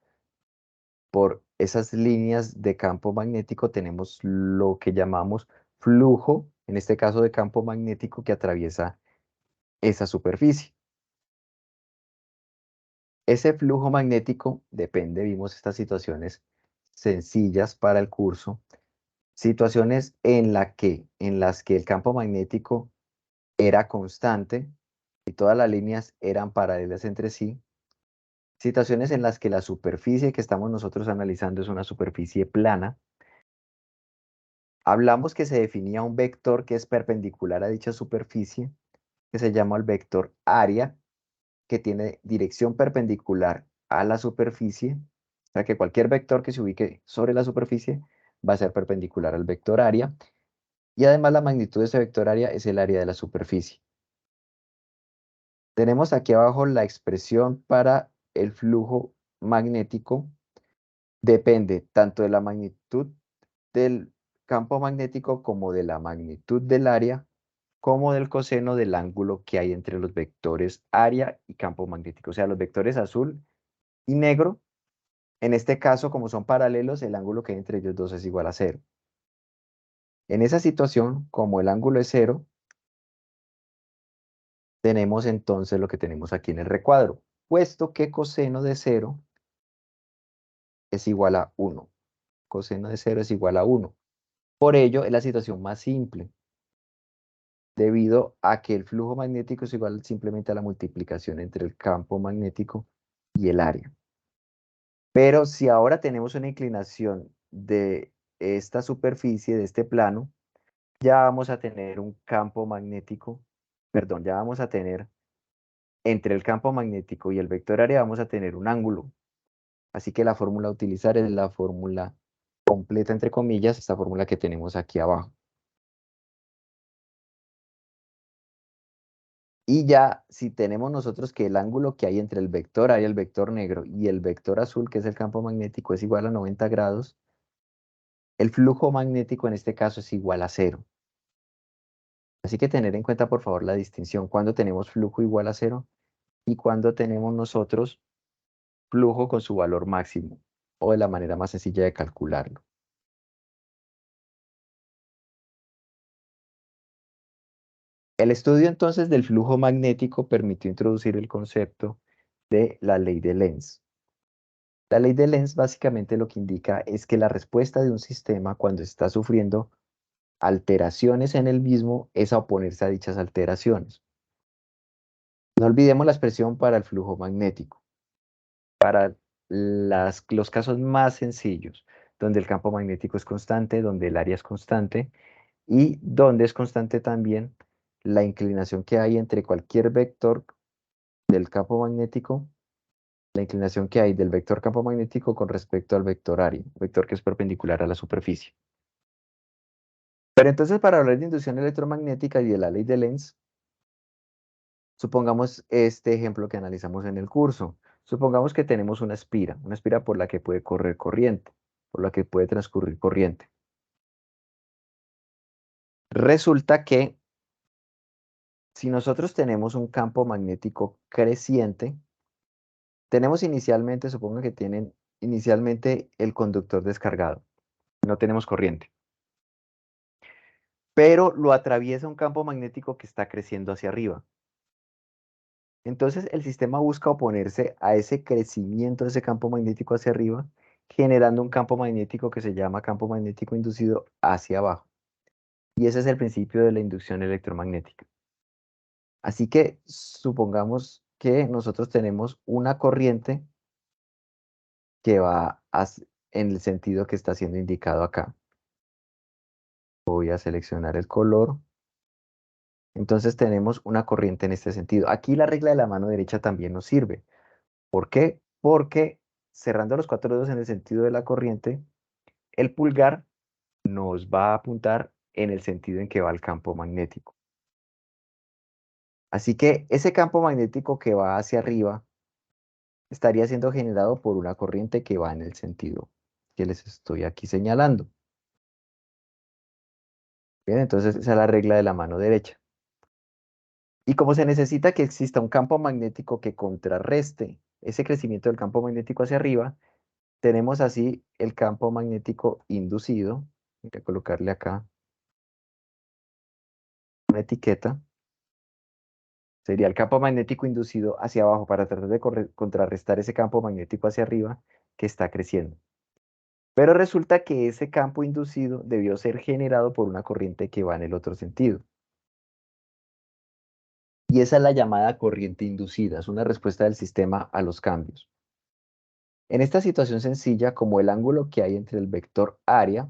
[SPEAKER 1] por esas líneas de campo magnético, tenemos lo que llamamos flujo, en este caso de campo magnético que atraviesa esa superficie. Ese flujo magnético depende, vimos estas situaciones sencillas para el curso, situaciones en las que el campo magnético era constante y todas las líneas eran paralelas entre sí, situaciones en las que la superficie que estamos nosotros analizando es una superficie plana. Hablamos que se definía un vector que es perpendicular a dicha superficie, que se llama el vector área, que tiene dirección perpendicular a la superficie, o sea que cualquier vector que se ubique sobre la superficie va a ser perpendicular al vector área, y además la magnitud de ese vector área es el área de la superficie. Tenemos aquí abajo la expresión para el flujo magnético, depende tanto de la magnitud del campo magnético como de la magnitud del área, como del coseno del ángulo que hay entre los vectores área y campo magnético, o sea, los vectores azul y negro. En este caso, como son paralelos, el ángulo que hay entre ellos dos es igual a 0. En esa situación, como el ángulo es 0, tenemos entonces lo que tenemos aquí en el recuadro, puesto que coseno de 0 es igual a 1. Coseno de 0 es igual a 1. Por ello, es la situación más simple, debido a que el flujo magnético es igual simplemente a la multiplicación entre el campo magnético y el área. Pero si ahora tenemos una inclinación de esta superficie, de este plano, ya vamos a tener un campo magnético, perdón, ya vamos a tener entre el campo magnético y el vector área vamos a tener un ángulo. Así que la fórmula a utilizar es la fórmula completa, entre comillas, esta fórmula que tenemos aquí abajo. Y ya, si tenemos nosotros que el ángulo que hay entre el vector área, el vector negro, y el vector azul, que es el campo magnético, es igual a 90 grados, el flujo magnético en este caso es igual a cero. Así que tener en cuenta, por favor, la distinción cuando tenemos flujo igual a cero y cuando tenemos nosotros flujo con su valor máximo, o de la manera más sencilla de calcularlo. El estudio entonces del flujo magnético permitió introducir el concepto de la ley de Lenz. La ley de Lenz básicamente lo que indica es que la respuesta de un sistema cuando está sufriendo alteraciones en el mismo es a oponerse a dichas alteraciones. No olvidemos la expresión para el flujo magnético. Para los casos más sencillos, donde el campo magnético es constante, donde el área es constante y donde es constante también la inclinación que hay entre cualquier vector del campo magnético, la inclinación que hay del vector campo magnético con respecto al vector área, vector que es perpendicular a la superficie. Pero entonces, para hablar de inducción electromagnética y de la ley de Lenz, supongamos este ejemplo que analizamos en el curso. Supongamos que tenemos una espira por la que puede correr corriente, por la que puede transcurrir corriente. Resulta que si nosotros tenemos un campo magnético creciente, tenemos inicialmente, supongo que tienen inicialmente el conductor descargado, no tenemos corriente, pero lo atraviesa un campo magnético que está creciendo hacia arriba. Entonces el sistema busca oponerse a ese crecimiento de ese campo magnético hacia arriba, generando un campo magnético que se llama campo magnético inducido hacia abajo. Y ese es el principio de la inducción electromagnética. Así que supongamos que nosotros tenemos una corriente que va en el sentido que está siendo indicado acá. Voy a seleccionar el color. Entonces tenemos una corriente en este sentido. Aquí la regla de la mano derecha también nos sirve. ¿Por qué? Porque cerrando los cuatro dedos en el sentido de la corriente, el pulgar nos va a apuntar en el sentido en que va el campo magnético. Así que ese campo magnético que va hacia arriba estaría siendo generado por una corriente que va en el sentido que les estoy aquí señalando. Bien, entonces esa es la regla de la mano derecha. Y como se necesita que exista un campo magnético que contrarreste ese crecimiento del campo magnético hacia arriba, tenemos así el campo magnético inducido. Voy a colocarle acá una etiqueta. Sería el campo magnético inducido hacia abajo para tratar de contrarrestar ese campo magnético hacia arriba que está creciendo. Pero resulta que ese campo inducido debió ser generado por una corriente que va en el otro sentido. Y esa es la llamada corriente inducida, es una respuesta del sistema a los cambios. En esta situación sencilla, como el ángulo que hay entre el vector área,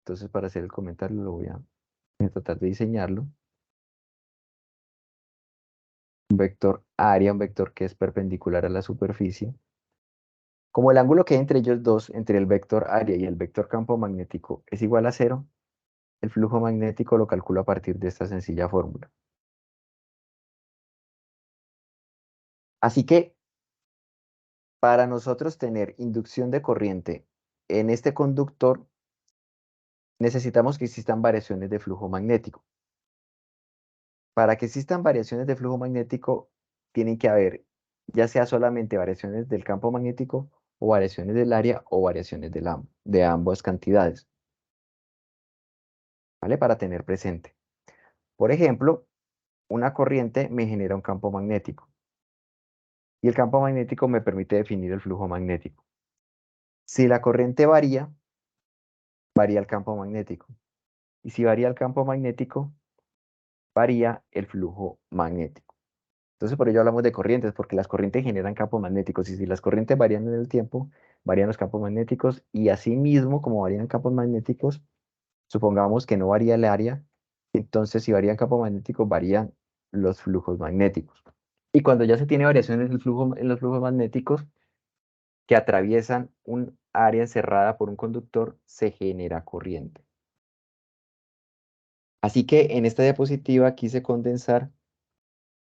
[SPEAKER 1] entonces para hacer el comentario voy a tratar de diseñarlo. Un vector área, un vector que es perpendicular a la superficie. Como el ángulo que hay entre ellos dos, entre el vector área y el vector campo magnético, es igual a cero, el flujo magnético lo calculo a partir de esta sencilla fórmula. Así que para nosotros tener inducción de corriente en este conductor, necesitamos que existan variaciones de flujo magnético. Para que existan variaciones de flujo magnético, tienen que haber ya sea solamente variaciones del campo magnético o variaciones del área o variaciones de ambas cantidades, ¿vale? Para tener presente. Por ejemplo, una corriente me genera un campo magnético y el campo magnético me permite definir el flujo magnético. Si la corriente varía, varía el campo magnético. Y si varía el campo magnético, varía el flujo magnético. Entonces, por ello hablamos de corrientes, porque las corrientes generan campos magnéticos. Y si las corrientes varían en el tiempo, varían los campos magnéticos. Y asimismo, como varían campos magnéticos, supongamos que no varía el área. Entonces, si varían campos magnéticos, varían los flujos magnéticos. Y cuando ya se tiene variaciones en los flujos magnéticos que atraviesan un área encerrada por un conductor, se genera corriente. Así que en esta diapositiva quise condensar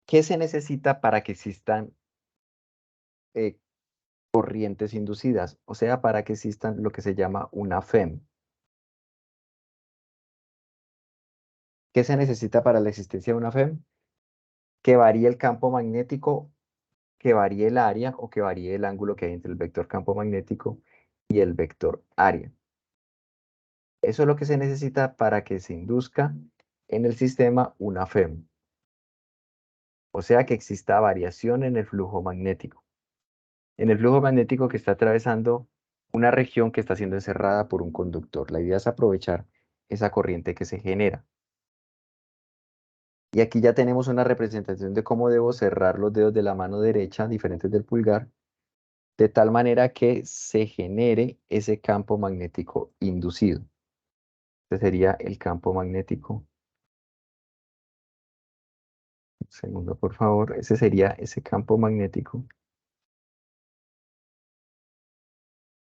[SPEAKER 1] qué se necesita para que existan eh, corrientes inducidas, o sea, para que existan lo que se llama una FEM. ¿Qué se necesita para la existencia de una FEM? Que varíe el campo magnético, que varíe el área o que varíe el ángulo que hay entre el vector campo magnético y el vector área. Eso es lo que se necesita para que se induzca en el sistema una FEM. O sea, que exista variación en el flujo magnético. En el flujo magnético que está atravesando una región que está siendo encerrada por un conductor. La idea es aprovechar esa corriente que se genera. Y aquí ya tenemos una representación de cómo debo cerrar los dedos de la mano derecha, diferentes del pulgar, de tal manera que se genere ese campo magnético inducido. Este sería el campo magnético. Un segundo, por favor. Ese sería ese campo magnético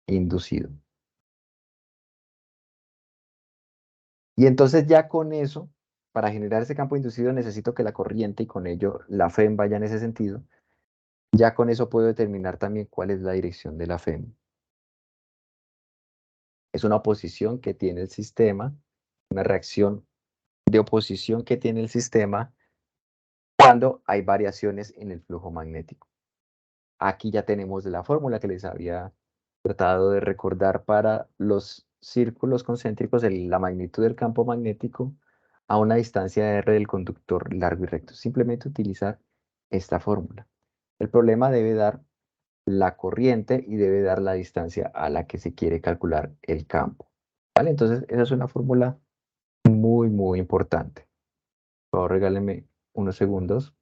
[SPEAKER 1] inducido. Y entonces ya con eso, para generar ese campo inducido necesito que la corriente y con ello la FEM vaya en ese sentido. Ya con eso puedo determinar también cuál es la dirección de la FEM. Es una oposición que tiene el sistema, una reacción de oposición que tiene el sistema cuando hay variaciones en el flujo magnético. Aquí ya tenemos la fórmula que les había tratado de recordar para los círculos concéntricos, la magnitud del campo magnético a una distancia r del conductor largo y recto. Simplemente utilizar esta fórmula. El problema debe dar la corriente y debe dar la distancia a la que se quiere calcular el campo. ¿Vale? Entonces, esa es una fórmula muy, muy importante. Por favor, regálenme unos segundos.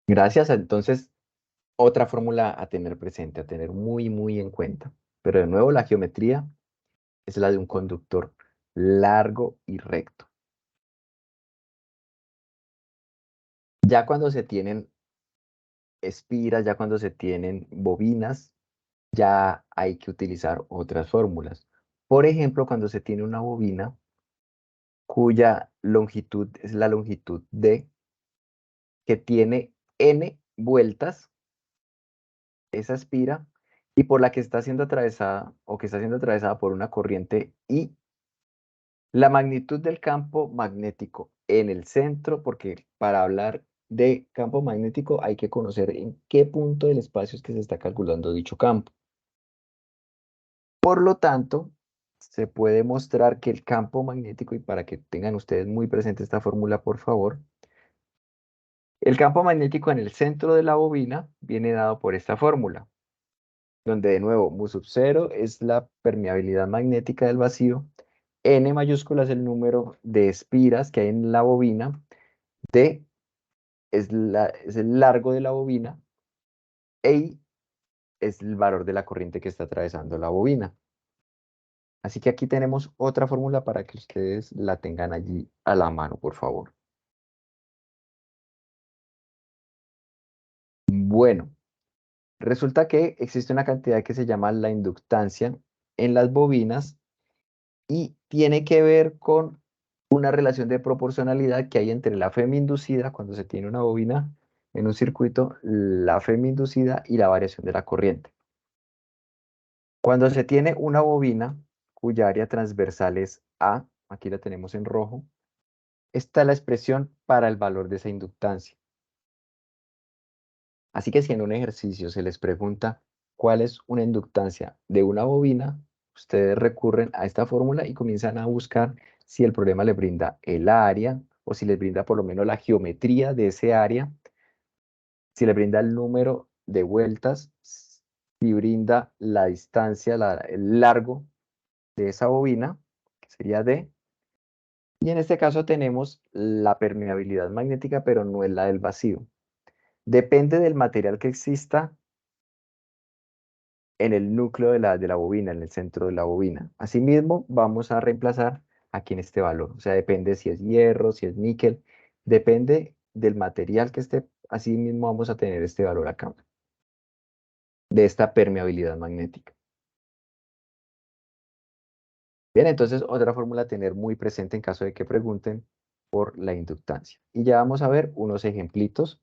[SPEAKER 1] Gracias. Entonces, otra fórmula a tener presente, a tener muy, muy en cuenta. Pero de nuevo, la geometría es la de un conductor largo y recto. Ya cuando se tienen espiras, ya cuando se tienen bobinas, ya hay que utilizar otras fórmulas. Por ejemplo, cuando se tiene una bobina cuya longitud es la longitud D, que tiene N vueltas, esa espira, y por la que está siendo atravesada o que está siendo atravesada por una corriente I. La magnitud del campo magnético en el centro, porque para hablar de campo magnético hay que conocer en qué punto del espacio es que se está calculando dicho campo. Por lo tanto, se puede mostrar que el campo magnético, y para que tengan ustedes muy presente esta fórmula, por favor, el campo magnético en el centro de la bobina viene dado por esta fórmula, donde de nuevo mu sub 0 es la permeabilidad magnética del vacío, N mayúscula es el número de espiras que hay en la bobina, D es el largo de la bobina, e I es el valor de la corriente que está atravesando la bobina. Así que aquí tenemos otra fórmula para que ustedes la tengan allí a la mano, por favor. Bueno, resulta que existe una cantidad que se llama la inductancia en las bobinas y tiene que ver con una relación de proporcionalidad que hay entre la FEM inducida, cuando se tiene una bobina en un circuito, la FEM inducida y la variación de la corriente. Cuando se tiene una bobina cuya área transversal es A, aquí la tenemos en rojo, está la expresión para el valor de esa inductancia. Así que si en un ejercicio se les pregunta cuál es una inductancia de una bobina, ustedes recurren a esta fórmula y comienzan a buscar si el problema les brinda el área o si les brinda por lo menos la geometría de ese área, si les brinda el número de vueltas, si brinda la distancia, el largo de esa bobina, que sería D, Y en este caso tenemos la permeabilidad magnética, pero no es la del vacío. Depende del material que exista en el núcleo de la bobina, en el centro de la bobina. Asimismo, vamos a reemplazar aquí en este valor. O sea, depende si es hierro, si es níquel, depende del material que esté. Asimismo, vamos a tener este valor acá, de esta permeabilidad magnética. Bien, entonces otra fórmula a tener muy presente en caso de que pregunten por la inductancia. Y ya vamos a ver unos ejemplitos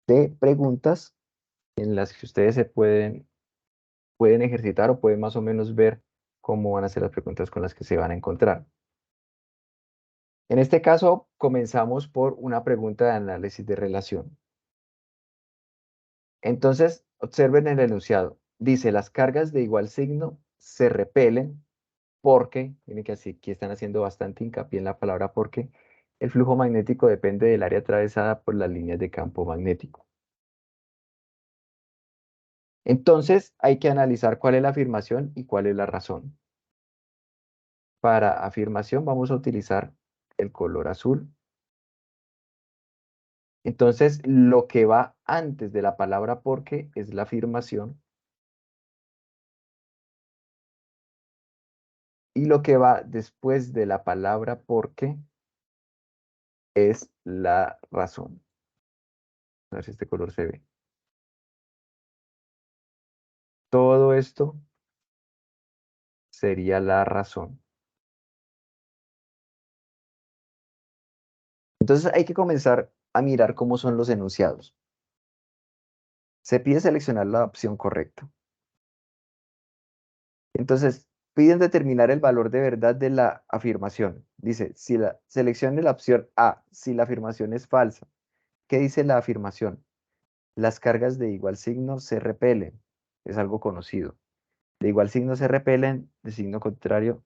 [SPEAKER 1] de preguntas en las que ustedes se pueden ejercitar o pueden más o menos ver cómo van a ser las preguntas con las que se van a encontrar. En este caso, comenzamos por una pregunta de análisis de relación. Entonces, observen el enunciado. Dice, las cargas de igual signo se repelen porque, miren que aquí están haciendo bastante hincapié en la palabra porque, el flujo magnético depende del área atravesada por las líneas de campo magnético. Entonces, hay que analizar cuál es la afirmación y cuál es la razón. Para afirmación vamos a utilizar el color azul. Entonces, lo que va antes de la palabra porque es la afirmación y lo que va después de la palabra porque es la razón. A ver si este color se ve. Todo esto sería la razón. Entonces hay que comenzar a mirar cómo son los enunciados. Se pide seleccionar la opción correcta. Entonces, piden determinar el valor de verdad de la afirmación. Dice, si seleccione la opción A, si la afirmación es falsa. ¿Qué dice la afirmación? Las cargas de igual signo se repelen. Es algo conocido. De igual signo se repelen, de signo contrario.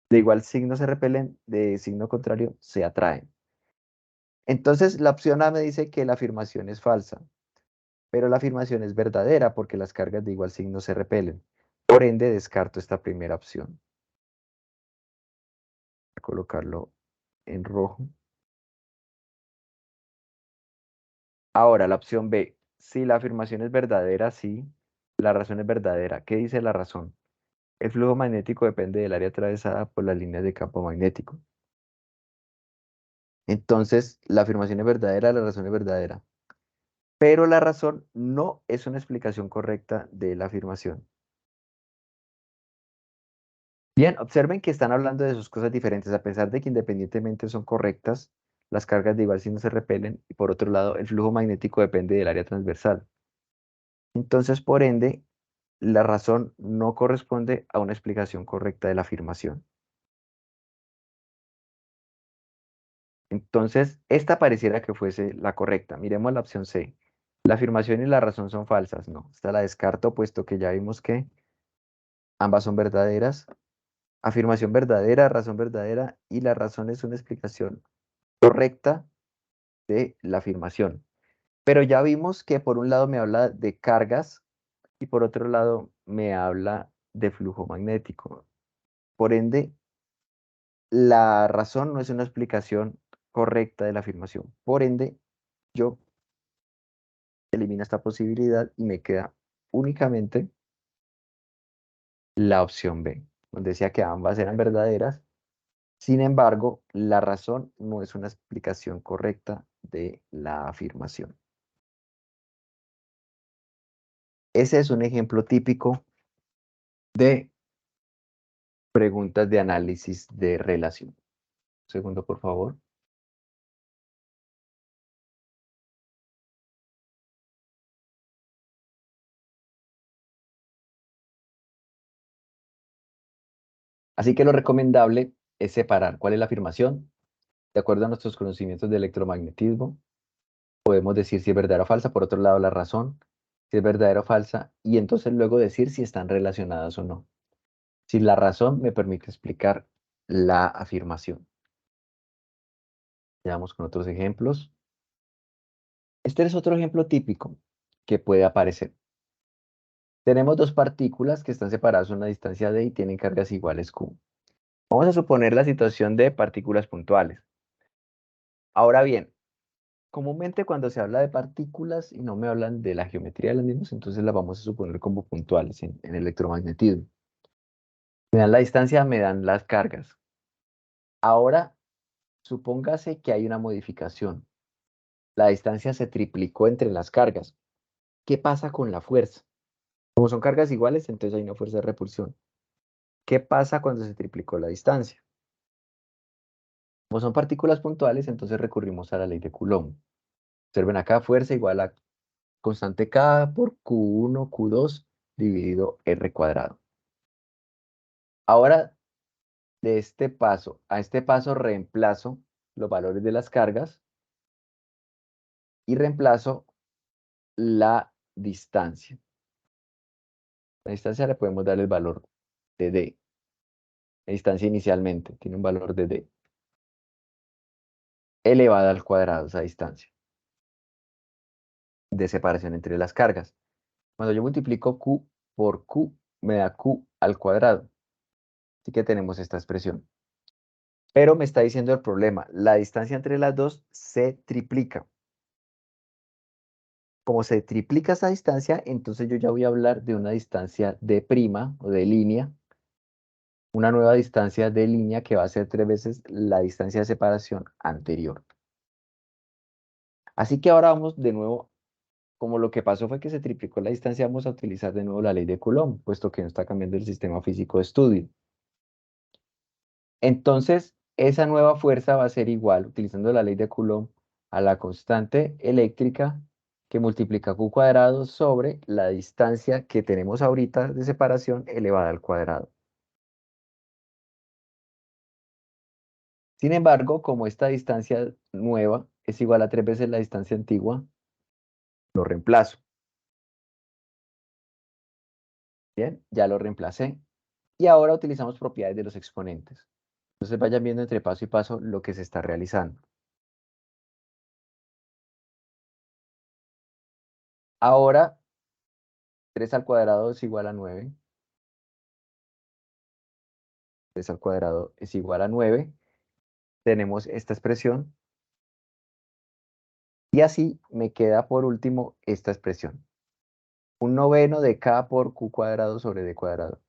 [SPEAKER 1] De igual signo se repelen, de signo contrario se atraen. Entonces, la opción A me dice que la afirmación es falsa, pero la afirmación es verdadera porque las cargas de igual signo se repelen. Por ende, descarto esta primera opción. Voy a colocarlo en rojo. Ahora, la opción B. Si la afirmación es verdadera, sí. La razón es verdadera. ¿Qué dice la razón? El flujo magnético depende del área atravesada por las líneas de campo magnético. Entonces, la afirmación es verdadera, la razón es verdadera. Pero la razón no es una explicación correcta de la afirmación. Bien, observen que están hablando de sus cosas diferentes, a pesar de que independientemente son correctas, las cargas de igual signo se repelen, y por otro lado, el flujo magnético depende del área transversal. Entonces, por ende, la razón no corresponde a una explicación correcta de la afirmación. Entonces, esta pareciera que fuese la correcta. Miremos la opción C. La afirmación y la razón son falsas. No, esta la descarto, puesto que ya vimos que ambas son verdaderas. Afirmación verdadera, razón verdadera, y la razón es una explicación correcta de la afirmación. Pero ya vimos que por un lado me habla de cargas y por otro lado me habla de flujo magnético. Por ende, la razón no es una explicación correcta de la afirmación. Por ende, yo elimino esta posibilidad y me queda únicamente la opción B, donde decía que ambas eran verdaderas. Sin embargo, la razón no es una explicación correcta de la afirmación. Ese es un ejemplo típico de preguntas de análisis de relación. Un segundo, por favor. Así que lo recomendable es separar cuál es la afirmación. De acuerdo a nuestros conocimientos de electromagnetismo, podemos decir si es verdadera o falsa. Por otro lado, la razón, si es verdadera o falsa. Y entonces luego decir si están relacionadas o no. Si la razón me permite explicar la afirmación. Veamos con otros ejemplos. Este es otro ejemplo típico que puede aparecer. Tenemos dos partículas que están separadas a una distancia d y tienen cargas iguales q. Vamos a suponer la situación de partículas puntuales. Ahora bien, comúnmente cuando se habla de partículas y no me hablan de la geometría de las mismas, entonces las vamos a suponer como puntuales en electromagnetismo. Me dan la distancia, me dan las cargas. Ahora, supóngase que hay una modificación. La distancia se triplicó entre las cargas. ¿Qué pasa con la fuerza? Como son cargas iguales, entonces hay una fuerza de repulsión. ¿Qué pasa cuando se triplicó la distancia? Como son partículas puntuales, entonces recurrimos a la ley de Coulomb. Observen acá, fuerza igual a constante K por Q1, Q2 dividido R cuadrado. Ahora, de este paso a este paso, reemplazo los valores de las cargas y reemplazo la distancia. La distancia le podemos dar el valor de D. La distancia inicialmente tiene un valor de D elevada al cuadrado, esa distancia de separación entre las cargas. Cuando yo multiplico Q por Q, me da Q al cuadrado. Así que tenemos esta expresión. Pero me está diciendo el problema, la distancia entre las dos se triplica. Como se triplica esa distancia, entonces yo ya voy a hablar de una distancia de prima o de línea, una nueva distancia de línea que va a ser 3 veces la distancia de separación anterior. Así que ahora vamos de nuevo, como lo que pasó fue que se triplicó la distancia, vamos a utilizar de nuevo la ley de Coulomb, puesto que no está cambiando el sistema físico de estudio. Entonces, esa nueva fuerza va a ser igual, utilizando la ley de Coulomb, a la constante eléctrica que multiplica Q cuadrado sobre la distancia que tenemos ahorita de separación elevada al cuadrado. Sin embargo, como esta distancia nueva es igual a 3 veces la distancia antigua, lo reemplazo. Bien, ya lo reemplacé. Y ahora utilizamos propiedades de los exponentes. Entonces vayan viendo entre paso y paso lo que se está realizando. Ahora, 3 al cuadrado es igual a 9. 3 al cuadrado es igual a 9. Tenemos esta expresión. Y así me queda por último esta expresión. Un noveno de K por Q cuadrado sobre D cuadrado.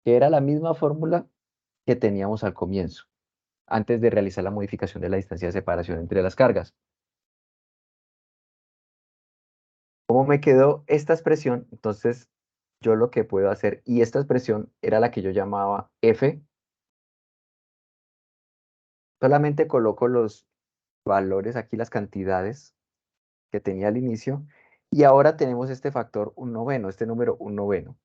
[SPEAKER 1] Que era la misma fórmula que teníamos al comienzo, antes de realizar la modificación de la distancia de separación entre las cargas. ¿Cómo me quedó esta expresión? Entonces, yo lo que puedo hacer, y esta expresión era la que yo llamaba F, solamente coloco los valores aquí, las cantidades que tenía al inicio, y ahora tenemos este factor un noveno, este número un noveno.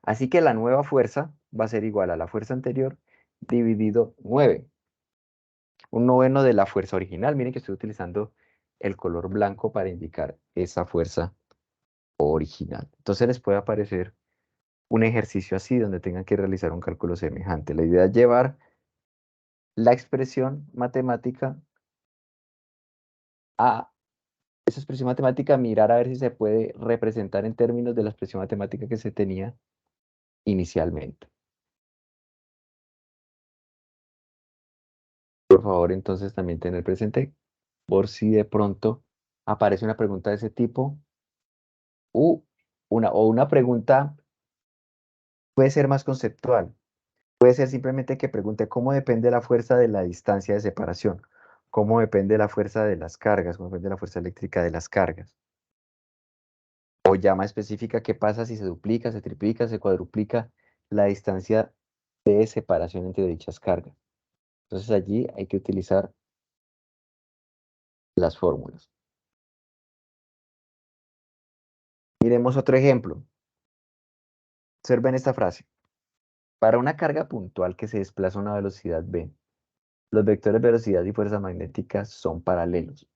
[SPEAKER 1] Así que la nueva fuerza va a ser igual a la fuerza anterior dividido 9. Un noveno de la fuerza original. Miren que estoy utilizando el color blanco para indicar esa fuerza original. Entonces les puede aparecer un ejercicio así donde tengan que realizar un cálculo semejante. La idea es llevar la expresión matemática a esa expresión matemática, mirar a ver si se puede representar en términos de la expresión matemática que se tenía inicialmente. Por favor, entonces también tener presente por si de pronto aparece una pregunta de ese tipo o una pregunta puede ser más conceptual. Puede ser simplemente que pregunte cómo depende la fuerza de la distancia de separación, cómo depende la fuerza de las cargas, cómo depende la fuerza eléctrica de las cargas. O llama específica qué pasa si se duplica, se triplica, se cuadruplica la distancia de separación entre dichas cargas. Entonces allí hay que utilizar las fórmulas. Miremos otro ejemplo. Observen esta frase. Para una carga puntual que se desplaza a una velocidad v, los vectores velocidad y fuerza magnética son paralelos.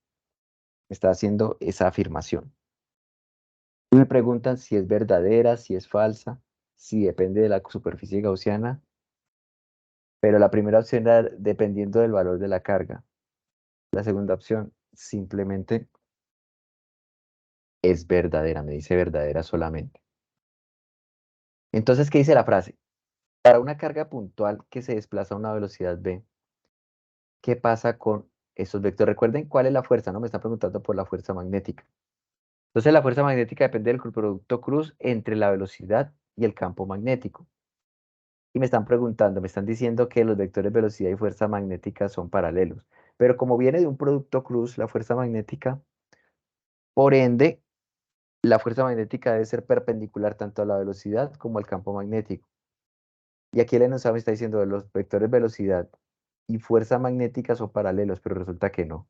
[SPEAKER 1] Está haciendo esa afirmación. Y me preguntan si es verdadera, si es falsa, si depende de la superficie gaussiana, pero la primera opción era dependiendo del valor de la carga. La segunda opción simplemente es verdadera, me dice verdadera solamente. Entonces, ¿qué dice la frase? Para una carga puntual que se desplaza a una velocidad v, ¿qué pasa con esos vectores? Recuerden cuál es la fuerza, ¿no? Me está preguntando por la fuerza magnética. Entonces la fuerza magnética depende del producto cruz entre la velocidad y el campo magnético. Y me están preguntando, me están diciendo que los vectores velocidad y fuerza magnética son paralelos. Pero como viene de un producto cruz, la fuerza magnética, por ende, la fuerza magnética debe ser perpendicular tanto a la velocidad como al campo magnético. Y aquí el enunciado me está diciendo que los vectores velocidad y fuerza magnética son paralelos, pero resulta que no.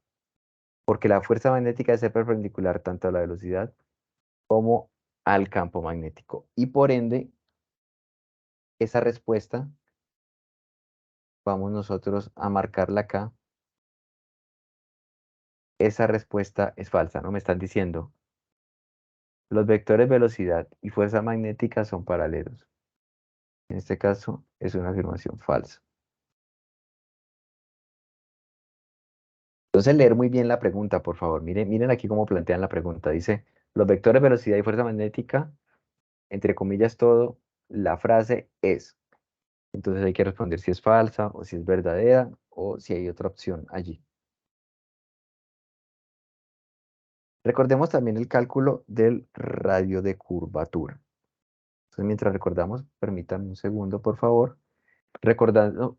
[SPEAKER 1] Porque la fuerza magnética debe ser perpendicular tanto a la velocidad como al campo magnético. Y por ende, esa respuesta, vamos nosotros a marcarla acá, esa respuesta es falsa, ¿no? Me están diciendo, los vectores velocidad y fuerza magnética son paralelos. En este caso, es una afirmación falsa. Entonces, leer muy bien la pregunta, por favor. Miren aquí cómo plantean la pregunta. Dice, los vectores velocidad y fuerza magnética, entre comillas todo, la frase es. Entonces hay que responder si es falsa o si es verdadera o si hay otra opción allí. Recordemos también el cálculo del radio de curvatura. Entonces, mientras recordamos, permítanme un segundo, por favor, recordando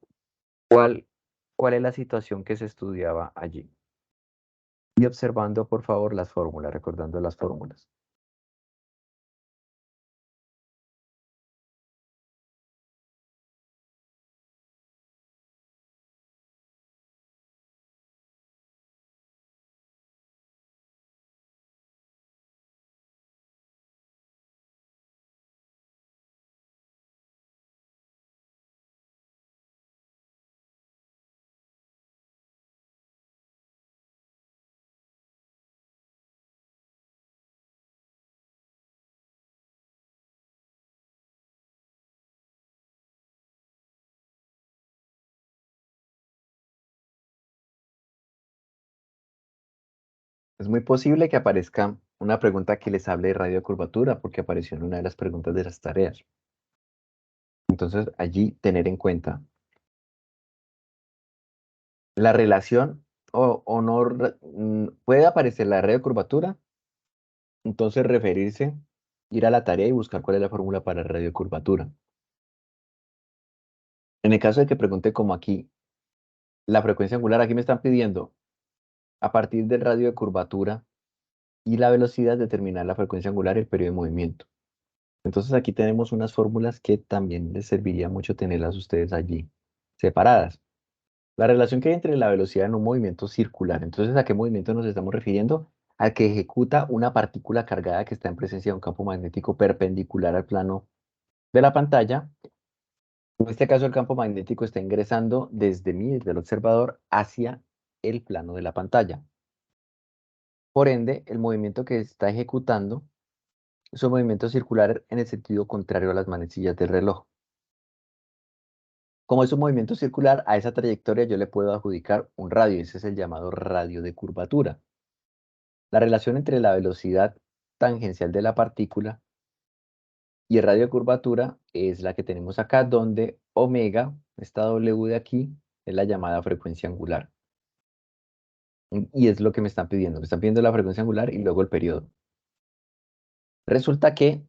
[SPEAKER 1] cuál es la situación que se estudiaba allí. Y observando, por favor, las fórmulas, recordando las fórmulas. Es muy posible que aparezca una pregunta que les hable de radio de curvatura, porque apareció en una de las preguntas de las tareas. Entonces, allí tener en cuenta la relación o no, puede aparecer la radio de curvatura, entonces referirse, ir a la tarea y buscar cuál es la fórmula para radio de curvatura. En el caso de que pregunte como aquí, la frecuencia angular, aquí me están pidiendo, a partir del radio de curvatura y la velocidad, determinar la frecuencia angular y el periodo de movimiento. Entonces aquí tenemos unas fórmulas que también les serviría mucho tenerlas ustedes allí separadas. La relación que hay entre la velocidad en un movimiento circular. Entonces, ¿a qué movimiento nos estamos refiriendo? Al que ejecuta una partícula cargada que está en presencia de un campo magnético perpendicular al plano de la pantalla. En este caso, el campo magnético está ingresando desde mí, desde el observador, hacia el plano de la pantalla. Por ende, el movimiento que está ejecutando es un movimiento circular en el sentido contrario a las manecillas del reloj. Como es un movimiento circular, a esa trayectoria yo le puedo adjudicar un radio, ese es el llamado radio de curvatura. La relación entre la velocidad tangencial de la partícula y el radio de curvatura es la que tenemos acá, donde omega, esta W de aquí, es la llamada frecuencia angular. Y es lo que me están pidiendo. Me están pidiendo la frecuencia angular y luego el periodo. Resulta que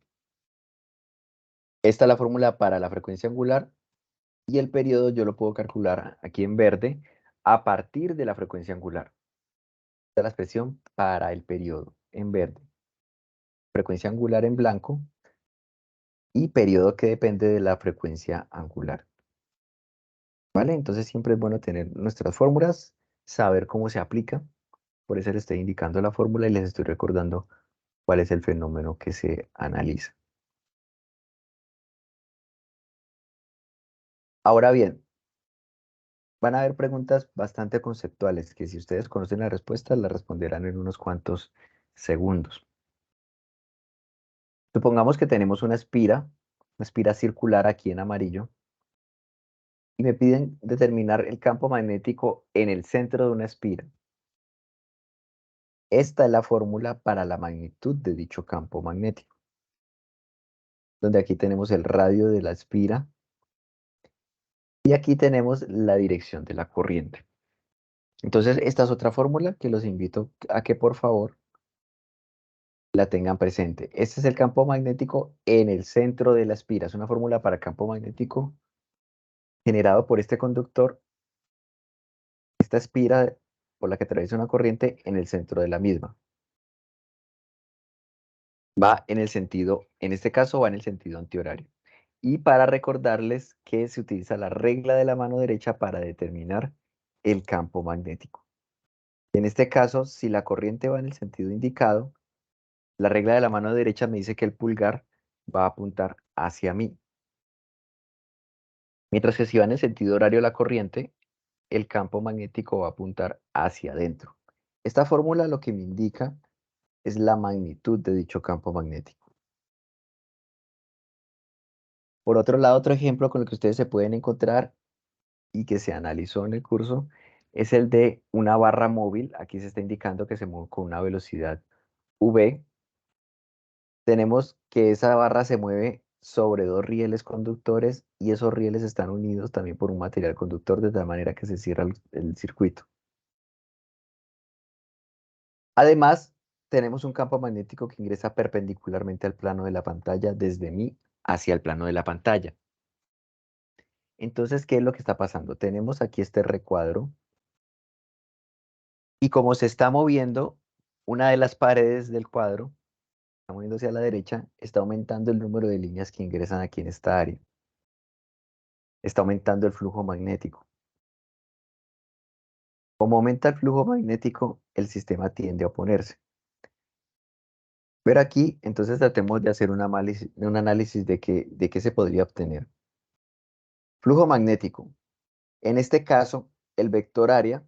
[SPEAKER 1] esta es la fórmula para la frecuencia angular y el periodo yo lo puedo calcular aquí en verde a partir de la frecuencia angular. Esta es la expresión para el periodo en verde. Frecuencia angular en blanco y periodo que depende de la frecuencia angular. ¿Vale? Entonces siempre es bueno tener nuestras fórmulas, saber cómo se aplica. Por eso les estoy indicando la fórmula y les estoy recordando cuál es el fenómeno que se analiza. Ahora bien, van a haber preguntas bastante conceptuales que si ustedes conocen la respuesta, la responderán en unos cuantos segundos. Supongamos que tenemos una espira circular aquí en amarillo, y me piden determinar el campo magnético en el centro de una espira. Esta es la fórmula para la magnitud de dicho campo magnético, donde aquí tenemos el radio de la espira Y aquí tenemos la dirección de la corriente. Entonces, esta es otra fórmula que los invito a que por favor la tengan presente. Este es el campo magnético en el centro de la espira. Es una fórmula para campo magnético generado por este conductor, esta espira por la que atraviesa una corriente en el centro de la misma. Va en el sentido, en este caso va en el sentido antihorario. Y para recordarles que se utiliza la regla de la mano derecha para determinar el campo magnético. En este caso, si la corriente va en el sentido indicado, la regla de la mano derecha me dice que el pulgar va a apuntar hacia mí. Mientras que si va en el sentido horario la corriente, el campo magnético va a apuntar hacia adentro. Esta fórmula lo que me indica es la magnitud de dicho campo magnético. Por otro lado, otro ejemplo con el que ustedes se pueden encontrar y que se analizó en el curso es el de una barra móvil. Aquí se está indicando que se mueve con una velocidad v. Tenemos que esa barra se mueve sobre dos rieles conductores y esos rieles están unidos también por un material conductor de tal manera que se cierra el circuito. Además, tenemos un campo magnético que ingresa perpendicularmente al plano de la pantalla desde mí hacia el plano de la pantalla. Entonces, ¿qué es lo que está pasando? Tenemos aquí este recuadro y como se está moviendo una de las paredes del cuadro, está moviendo hacia la derecha, está aumentando el número de líneas que ingresan aquí en esta área. Está aumentando el flujo magnético. Como aumenta el flujo magnético, el sistema tiende a oponerse. Pero aquí, entonces tratemos de hacer un análisis de qué se podría obtener. Flujo magnético. En este caso, el vector área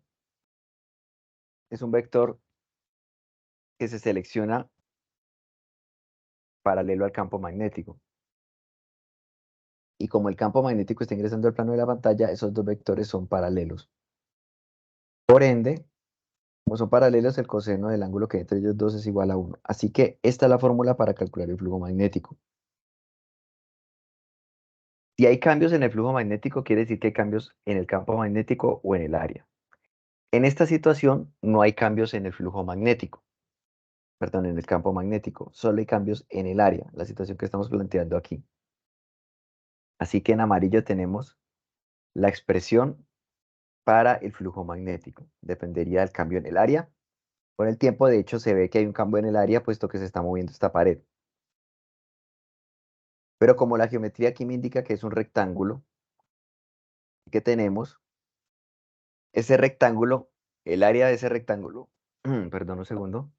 [SPEAKER 1] es un vector que se selecciona paralelo al campo magnético. Y como el campo magnético está ingresando al plano de la pantalla, esos dos vectores son paralelos. Por ende, como son paralelos, el coseno del ángulo que hay entre ellos dos es igual a 1. Así que esta es la fórmula para calcular el flujo magnético. Si hay cambios en el flujo magnético, quiere decir que hay cambios en el campo magnético o en el área. En esta situación no hay cambios en el flujo magnético, perdón, en el campo magnético, solo hay cambios en el área, la situación que estamos planteando aquí. Así que en amarillo tenemos la expresión para el flujo magnético. Dependería del cambio en el área. Con el tiempo, de hecho, se ve que hay un cambio en el área, puesto que se está moviendo esta pared. Pero como la geometría aquí me indica que es un rectángulo, que tenemos ese rectángulo, el área de ese rectángulo, perdón un segundo,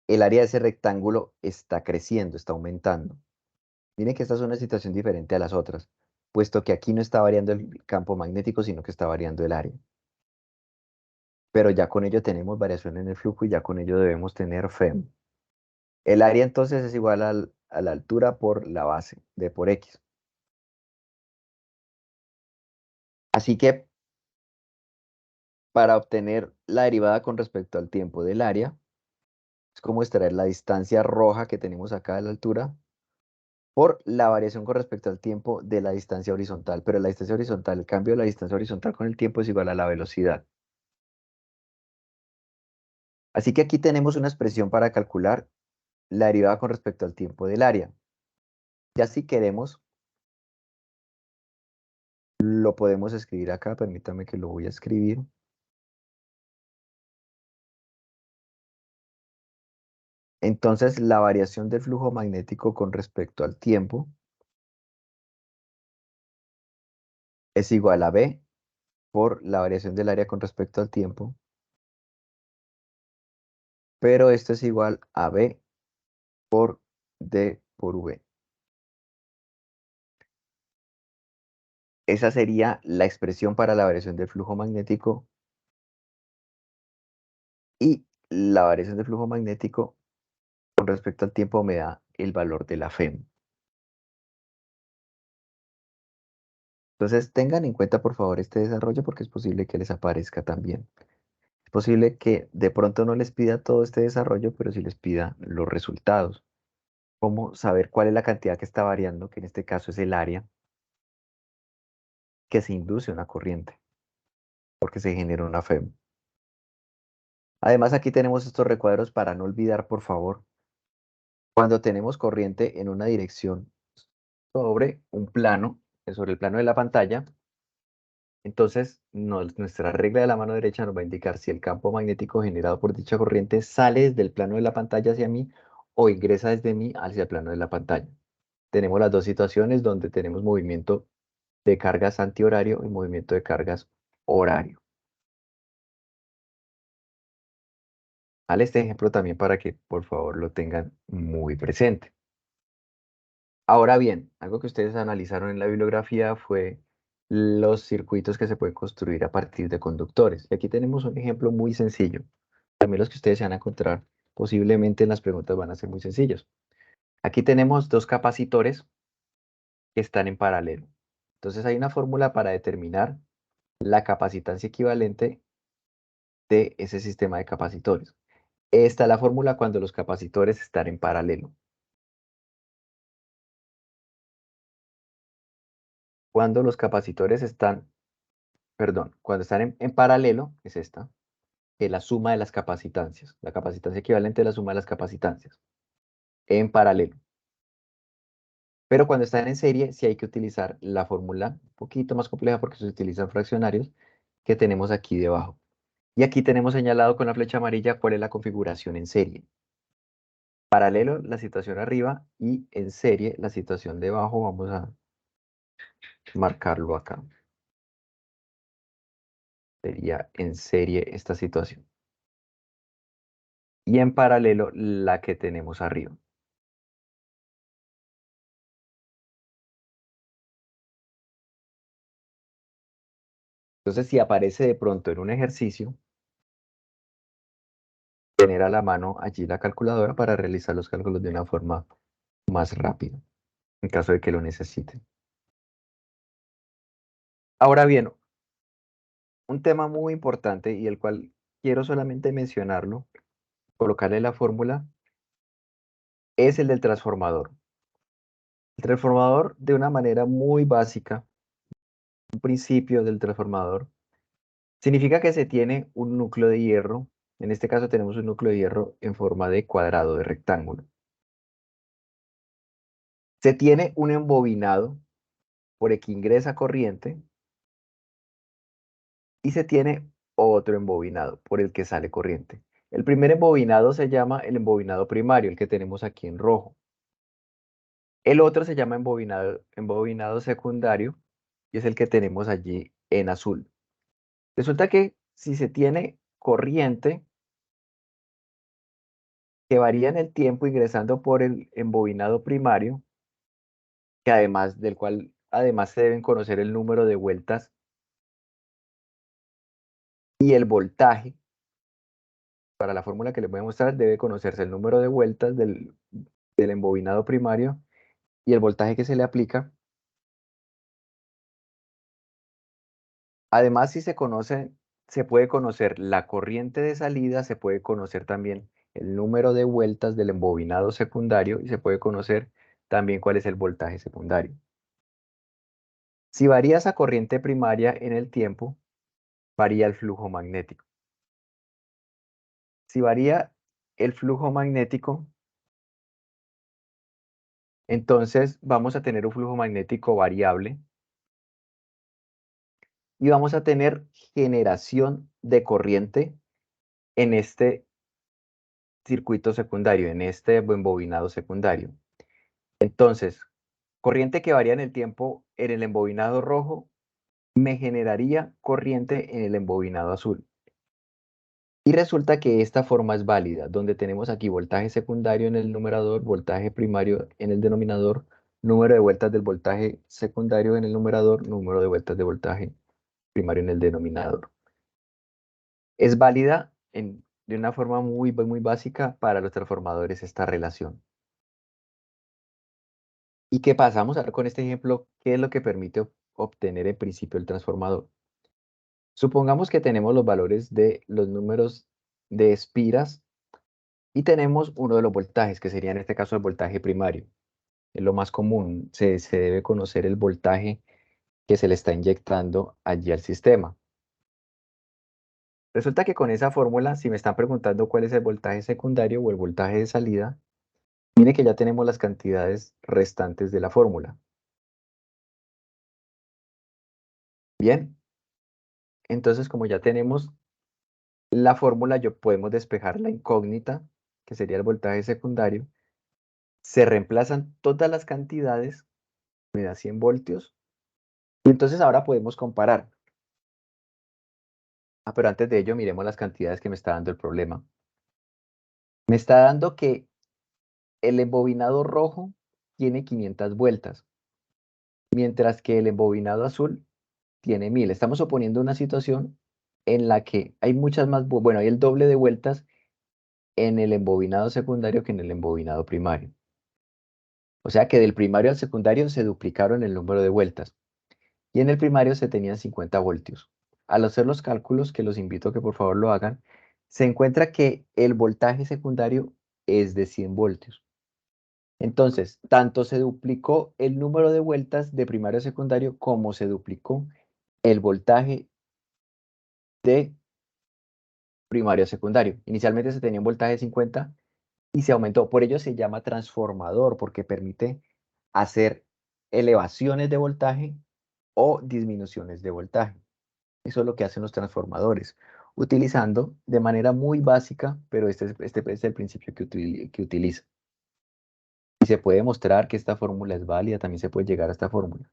[SPEAKER 1] el área de ese rectángulo está creciendo, está aumentando. Miren que esta es una situación diferente a las otras, puesto que aquí no está variando el campo magnético, sino que está variando el área. Pero ya con ello tenemos variación en el flujo y ya con ello debemos tener FEM. El área entonces es igual a la altura por la base, de por X. Así que para obtener la derivada con respecto al tiempo del área, es como extraer la distancia roja que tenemos acá de la altura por la variación con respecto al tiempo de la distancia horizontal. Pero la distancia horizontal, el cambio de la distancia horizontal con el tiempo es igual a la velocidad. Así que aquí tenemos una expresión para calcular la derivada con respecto al tiempo del área. Ya si queremos, lo podemos escribir acá, permítame que lo voy a escribir. Entonces, la variación del flujo magnético con respecto al tiempo es igual a B por la variación del área con respecto al tiempo, pero esto es igual a B por D por V. Esa sería la expresión para la variación del flujo magnético y la variación del flujo magnético con respecto al tiempo me da el valor de la FEM. Entonces tengan en cuenta por favor este desarrollo porque es posible que les aparezca también. posible que de pronto no les pida todo este desarrollo, pero sí les pida los resultados. Cómo saber cuál es la cantidad que está variando, que en este caso es el área que se induce una corriente, porque se genera una FEM. Además, aquí tenemos estos recuadros para no olvidar, por favor, cuando tenemos corriente en una dirección sobre un plano, sobre el plano de la pantalla, entonces nuestra regla de la mano derecha nos va a indicar si el campo magnético generado por dicha corriente sale desde el plano de la pantalla hacia mí o ingresa desde mí hacia el plano de la pantalla. Tenemos las dos situaciones donde tenemos movimiento de cargas antihorario y movimiento de cargas horario. Vale, este ejemplo también para que por favor lo tengan muy presente. Ahora bien, algo que ustedes analizaron en la bibliografía fue los circuitos que se pueden construir a partir de conductores. Y aquí tenemos un ejemplo muy sencillo. También los que ustedes se van a encontrar posiblemente en las preguntas van a ser muy sencillos. Aquí tenemos dos capacitores que están en paralelo. Entonces hay una fórmula para determinar la capacitancia equivalente de ese sistema de capacitores. Esta es la fórmula cuando los capacitores están en paralelo. Cuando los capacitores están, perdón, cuando están en paralelo, es esta, que es la suma de las capacitancias. La capacitancia equivalente es la suma de las capacitancias en paralelo. Pero cuando están en serie, sí hay que utilizar la fórmula un poquito más compleja porque se utilizan fraccionarios que tenemos aquí debajo. Y aquí tenemos señalado con la flecha amarilla cuál es la configuración en serie. Paralelo, la situación arriba, y en serie, la situación debajo. Vamos a marcarlo acá. Sería en serie esta situación. Y en paralelo, la que tenemos arriba. Entonces, si aparece de pronto en un ejercicio, tener a la mano allí la calculadora para realizar los cálculos de una forma más rápida, en caso de que lo necesiten. Ahora bien, un tema muy importante y el cual quiero solamente mencionarlo, colocarle la fórmula, es el del transformador. El transformador, de una manera muy básica, un principio del transformador, significa que se tiene un núcleo de hierro. En este caso tenemos un núcleo de hierro en forma de cuadrado, de rectángulo. Se tiene un embobinado por el que ingresa corriente y se tiene otro embobinado por el que sale corriente. El primer embobinado se llama el embobinado primario, el que tenemos aquí en rojo. El otro se llama embobinado secundario y es el que tenemos allí en azul. Resulta que si se tiene corriente que varía en el tiempo ingresando por el embobinado primario, que además del cual además se deben conocer el número de vueltas y el voltaje. Para la fórmula que les voy a mostrar debe conocerse el número de vueltas del embobinado primario y el voltaje que se le aplica. Además, si se conoce, se puede conocer la corriente de salida, se puede conocer también el número de vueltas del embobinado secundario y se puede conocer también cuál es el voltaje secundario. Si varía esa corriente primaria en el tiempo, varía el flujo magnético. Si varía el flujo magnético, entonces vamos a tener un flujo magnético variable y vamos a tener generación de corriente en este circuito secundario, en este embobinado secundario. Entonces, corriente que varía en el tiempo en el embobinado rojo me generaría corriente en el embobinado azul. Y resulta que esta forma es válida, donde tenemos aquí voltaje secundario en el numerador, voltaje primario en el denominador, número de vueltas del voltaje secundario en el numerador, número de vueltas de voltaje primario en el denominador. Es válida de una forma muy básica para los transformadores esta relación. ¿Y qué pasa? Vamos a ver con este ejemplo qué es lo que permite obtener en principio el transformador. Supongamos que tenemos los valores de los números de espiras y tenemos uno de los voltajes, que sería en este caso el voltaje primario. Es lo más común, se debe conocer el voltaje que se le está inyectando allí al sistema. Resulta que con esa fórmula, si me están preguntando cuál es el voltaje secundario o el voltaje de salida, mire que ya tenemos las cantidades restantes de la fórmula. Bien, entonces como ya tenemos la fórmula, yo podemos despejar la incógnita, que sería el voltaje secundario. Se reemplazan todas las cantidades, me da 100 voltios, y entonces ahora podemos comparar. Pero antes de ello, miremos las cantidades que me está dando el problema. Me está dando que el embobinado rojo tiene 500 vueltas, mientras que el embobinado azul tiene 1000. Estamos suponiendo una situación en la que hay muchas más, bueno, hay el doble de vueltas en el embobinado secundario que en el embobinado primario. O sea que del primario al secundario se duplicaron el número de vueltas y en el primario se tenían 50 voltios. Al hacer los cálculos, que los invito a que por favor lo hagan, se encuentra que el voltaje secundario es de 100 voltios. Entonces, tanto se duplicó el número de vueltas de primario a secundario como se duplicó el voltaje de primario a secundario. Inicialmente se tenía un voltaje de 50 y se aumentó. Por ello se llama transformador, porque permite hacer elevaciones de voltaje o disminuciones de voltaje. Eso es lo que hacen los transformadores, utilizando de manera muy básica, pero este es el principio que utiliza. Y se puede mostrar que esta fórmula es válida, también se puede llegar a esta fórmula.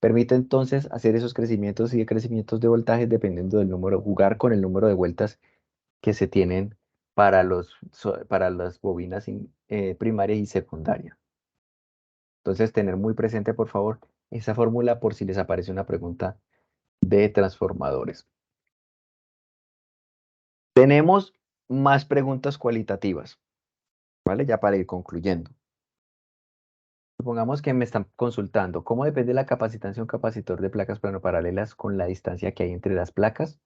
[SPEAKER 1] Permite entonces hacer esos crecimientos y decrecimientos de voltaje dependiendo del número, jugar con el número de vueltas que se tienen para, para las bobinas primarias y secundarias. Entonces, tener muy presente, por favor, esa fórmula por si les aparece una pregunta de transformadores. Tenemos más preguntas cualitativas, ¿vale? Ya para ir concluyendo. Supongamos que me están consultando, ¿cómo depende la capacitancia de un capacitor de placas planoparalelas con la distancia que hay entre las placas?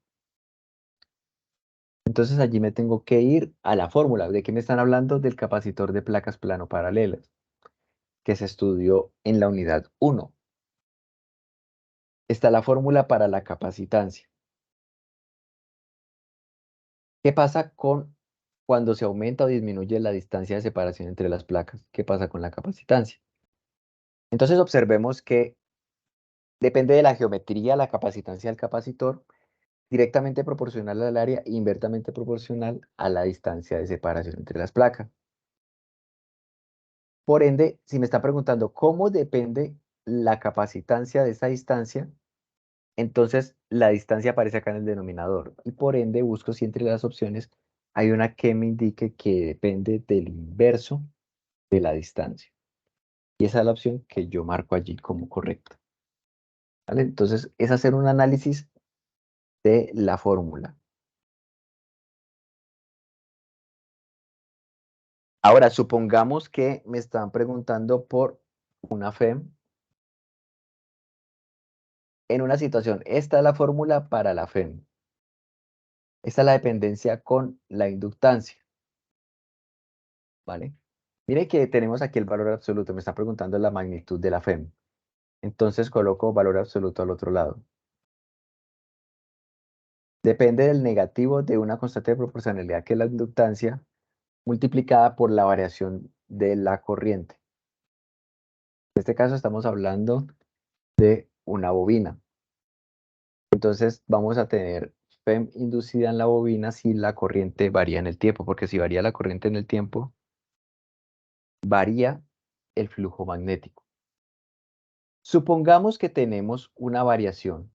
[SPEAKER 1] Entonces allí me tengo que ir a la fórmula. ¿De qué me están hablando? Del capacitor de placas planoparalelas, que se estudió en la unidad 1. Está la fórmula para la capacitancia. ¿Qué pasa con cuando se aumenta o disminuye la distancia de separación entre las placas? ¿Qué pasa con la capacitancia? Entonces observemos que depende de la geometría, la capacitancia del capacitor, directamente proporcional al área e inversamente proporcional a la distancia de separación entre las placas. Por ende, si me está preguntando cómo depende la capacitancia de esa distancia, entonces la distancia aparece acá en el denominador y por ende busco si entre las opciones hay una que me indique que depende del inverso de la distancia. Y esa es la opción que yo marco allí como correcta. ¿Vale? Entonces es hacer un análisis de la fórmula. Ahora, supongamos que me están preguntando por una FEM en una situación. Esta es la fórmula para la FEM. Esta es la dependencia con la inductancia, ¿vale? Mire que tenemos aquí el valor absoluto. Me está preguntando la magnitud de la FEM. Entonces coloco valor absoluto al otro lado. Depende del negativo de una constante de proporcionalidad que es la inductancia multiplicada por la variación de la corriente. En este caso estamos hablando de una bobina. Entonces vamos a tener FEM inducida en la bobina si la corriente varía en el tiempo, porque si varía la corriente en el tiempo, varía el flujo magnético. Supongamos que tenemos una variación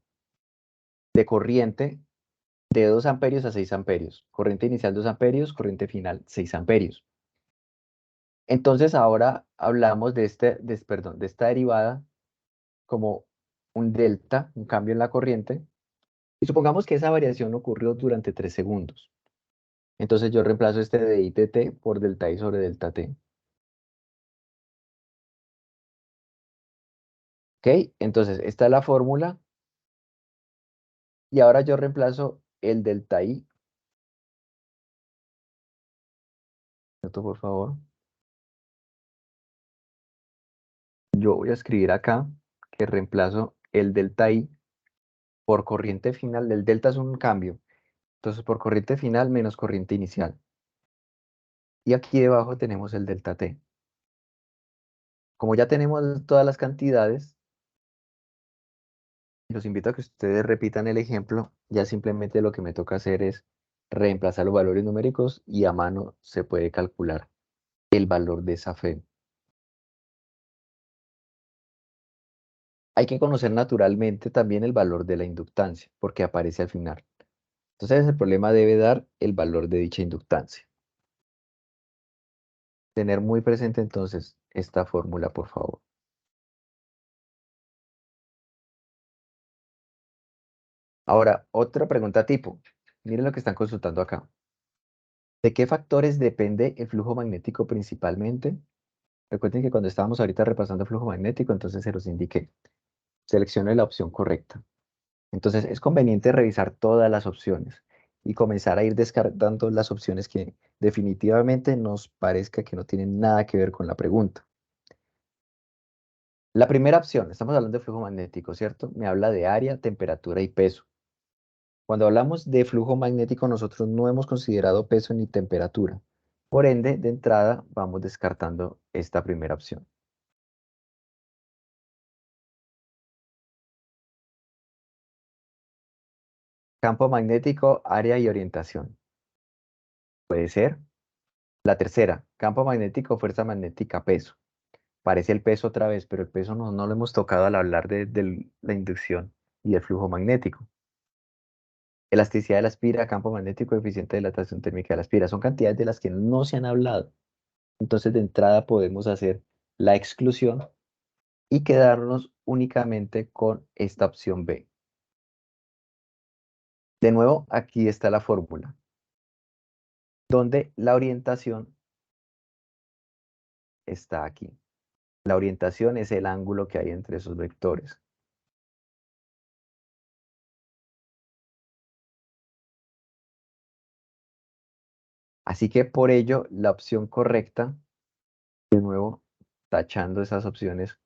[SPEAKER 1] de corriente de 2 amperios a 6 amperios. Corriente inicial 2 amperios, corriente final 6 amperios. Entonces ahora hablamos de, perdón, de esta derivada como un delta, un cambio en la corriente. Y supongamos que esa variación ocurrió durante 3 segundos. Entonces yo reemplazo este de ITT por delta I sobre delta T. ¿Ok? Entonces esta es la fórmula Y ahora yo reemplazo el delta I. Esto, por favor. Yo voy a escribir acá que reemplazo el delta I por corriente final. El delta es un cambio. Entonces, por corriente final menos corriente inicial. Y aquí debajo tenemos el delta T. Como ya tenemos todas las cantidades, los invito a que ustedes repitan el ejemplo. Ya simplemente lo que me toca hacer es reemplazar los valores numéricos y a mano se puede calcular el valor de esa fe. Hay que conocer naturalmente también el valor de la inductancia, porque aparece al final. Entonces el problema debe dar el valor de dicha inductancia. Tener muy presente entonces esta fórmula, por favor. Ahora, otra pregunta tipo. Miren lo que están consultando acá. ¿De qué factores depende el flujo magnético principalmente? Recuerden que cuando estábamos ahorita repasando flujo magnético, entonces se los indiqué. Seleccione la opción correcta. Entonces es conveniente revisar todas las opciones y comenzar a ir descartando las opciones que definitivamente nos parezca que no tienen nada que ver con la pregunta. La primera opción, estamos hablando de flujo magnético, ¿cierto? Me habla de área, temperatura y peso. Cuando hablamos de flujo magnético, nosotros no hemos considerado peso ni temperatura. Por ende, de entrada, vamos descartando esta primera opción. Campo magnético, área y orientación. Puede ser. La tercera, campo magnético, fuerza magnética, peso. Parece el peso otra vez, pero el peso no lo hemos tocado al hablar de la inducción y el flujo magnético. Elasticidad de la espira, campo magnético, eficiente de dilatación térmica de la espira. Son cantidades de las que no se han hablado. Entonces, de entrada podemos hacer la exclusión y quedarnos únicamente con esta opción B. De nuevo, aquí está la fórmula, donde la orientación está aquí. La orientación es el ángulo que hay entre esos vectores. Así que por ello, la opción correcta, de nuevo, tachando esas opciones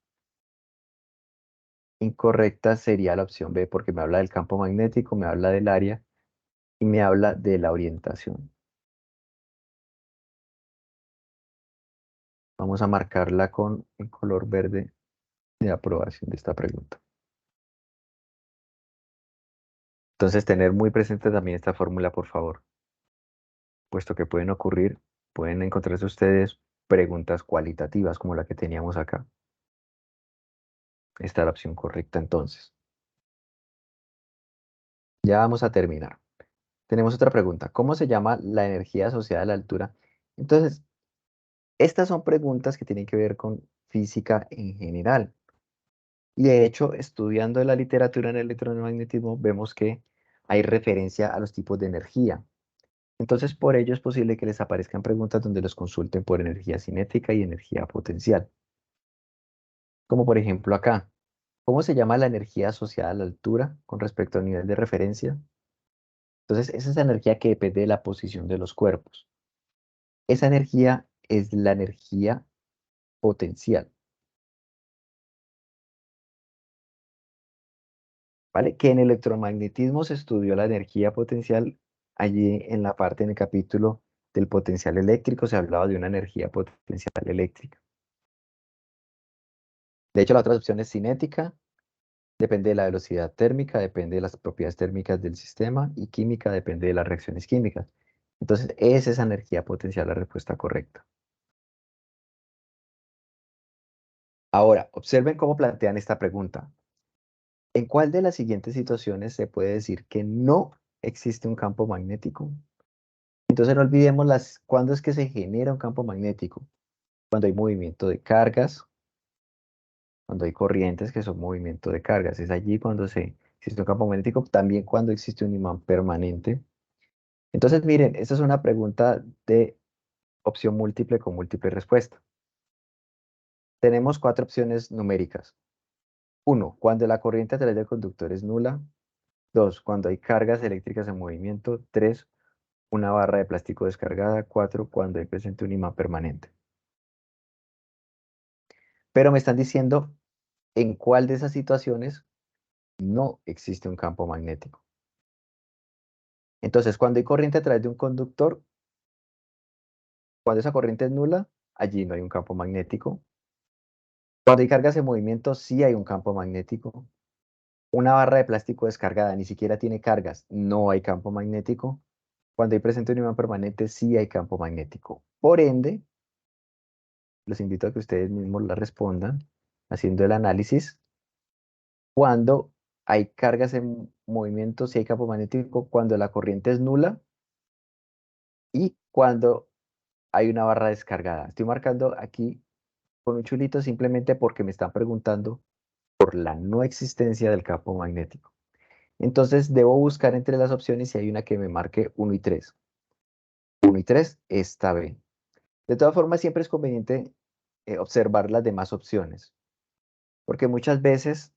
[SPEAKER 1] incorrectas, sería la opción B, porque me habla del campo magnético, me habla del área y me habla de la orientación. Vamos a marcarla con el color verde de aprobación de esta pregunta. Entonces, tener muy presente también esta fórmula, por favor, puesto que pueden encontrarse ustedes preguntas cualitativas como la que teníamos acá. Esta es la opción correcta entonces. Ya vamos a terminar. Tenemos otra pregunta. ¿Cómo se llama la energía asociada a la altura? Entonces, estas son preguntas que tienen que ver con física en general. Y de hecho, estudiando la literatura en electromagnetismo, vemos que hay referencia a los tipos de energía. Entonces, por ello es posible que les aparezcan preguntas donde los consulten por energía cinética y energía potencial. Como por ejemplo acá. ¿Cómo se llama la energía asociada a la altura con respecto al nivel de referencia? Entonces, esa es la energía que depende de la posición de los cuerpos. Esa energía es la energía potencial, ¿vale? Que en electromagnetismo se estudió la energía potencial. Allí en la parte, en el capítulo del potencial eléctrico, se hablaba de una energía potencial eléctrica. De hecho, la otra opción es cinética, depende de la velocidad térmica, depende de las propiedades térmicas del sistema, y química depende de las reacciones químicas. Entonces, es esa energía potencial la respuesta correcta. Ahora, observen cómo plantean esta pregunta. ¿En cuál de las siguientes situaciones se puede decir que no existe un campo magnético? Entonces no olvidemos cuándo es que se genera un campo magnético. Cuando hay movimiento de cargas, cuando hay corrientes que son movimiento de cargas. Es allí cuando existe un campo magnético, también cuando existe un imán permanente. Entonces miren, esta es una pregunta de opción múltiple con múltiple respuesta. Tenemos cuatro opciones numéricas. 1, cuando la corriente a través del conductor es nula. 2, cuando hay cargas eléctricas en movimiento. 3, una barra de plástico descargada. 4, cuando hay presente un imán permanente. Pero me están diciendo en cuál de esas situaciones no existe un campo magnético. Entonces, cuando hay corriente a través de un conductor, cuando esa corriente es nula, allí no hay un campo magnético. Cuando hay cargas en movimiento, sí hay un campo magnético. Una barra de plástico descargada ni siquiera tiene cargas, no hay campo magnético. Cuando hay presente un imán permanente, sí hay campo magnético. Por ende, los invito a que ustedes mismos la respondan haciendo el análisis. Cuando hay cargas en movimiento, sí hay campo magnético. Cuando la corriente es nula y cuando hay una barra descargada. Estoy marcando aquí con un chulito simplemente porque me están preguntando por la no existencia del campo magnético. Entonces debo buscar entre las opciones si hay una que me marque 1 y 3. 1 y 3 está bien. De todas formas, siempre es conveniente observar las demás opciones, porque muchas veces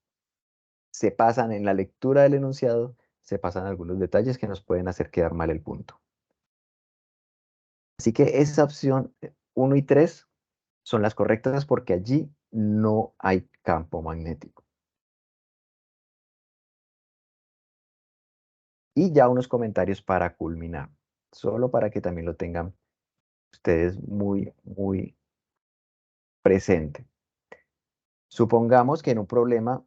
[SPEAKER 1] se pasan en la lectura del enunciado, se pasan algunos detalles que nos pueden hacer quedar mal el punto. Así que esa opción 1 y 3 son las correctas porque allí no hay campo magnético. Y ya unos comentarios para culminar, solo para que también lo tengan ustedes muy presente. Supongamos que en un problema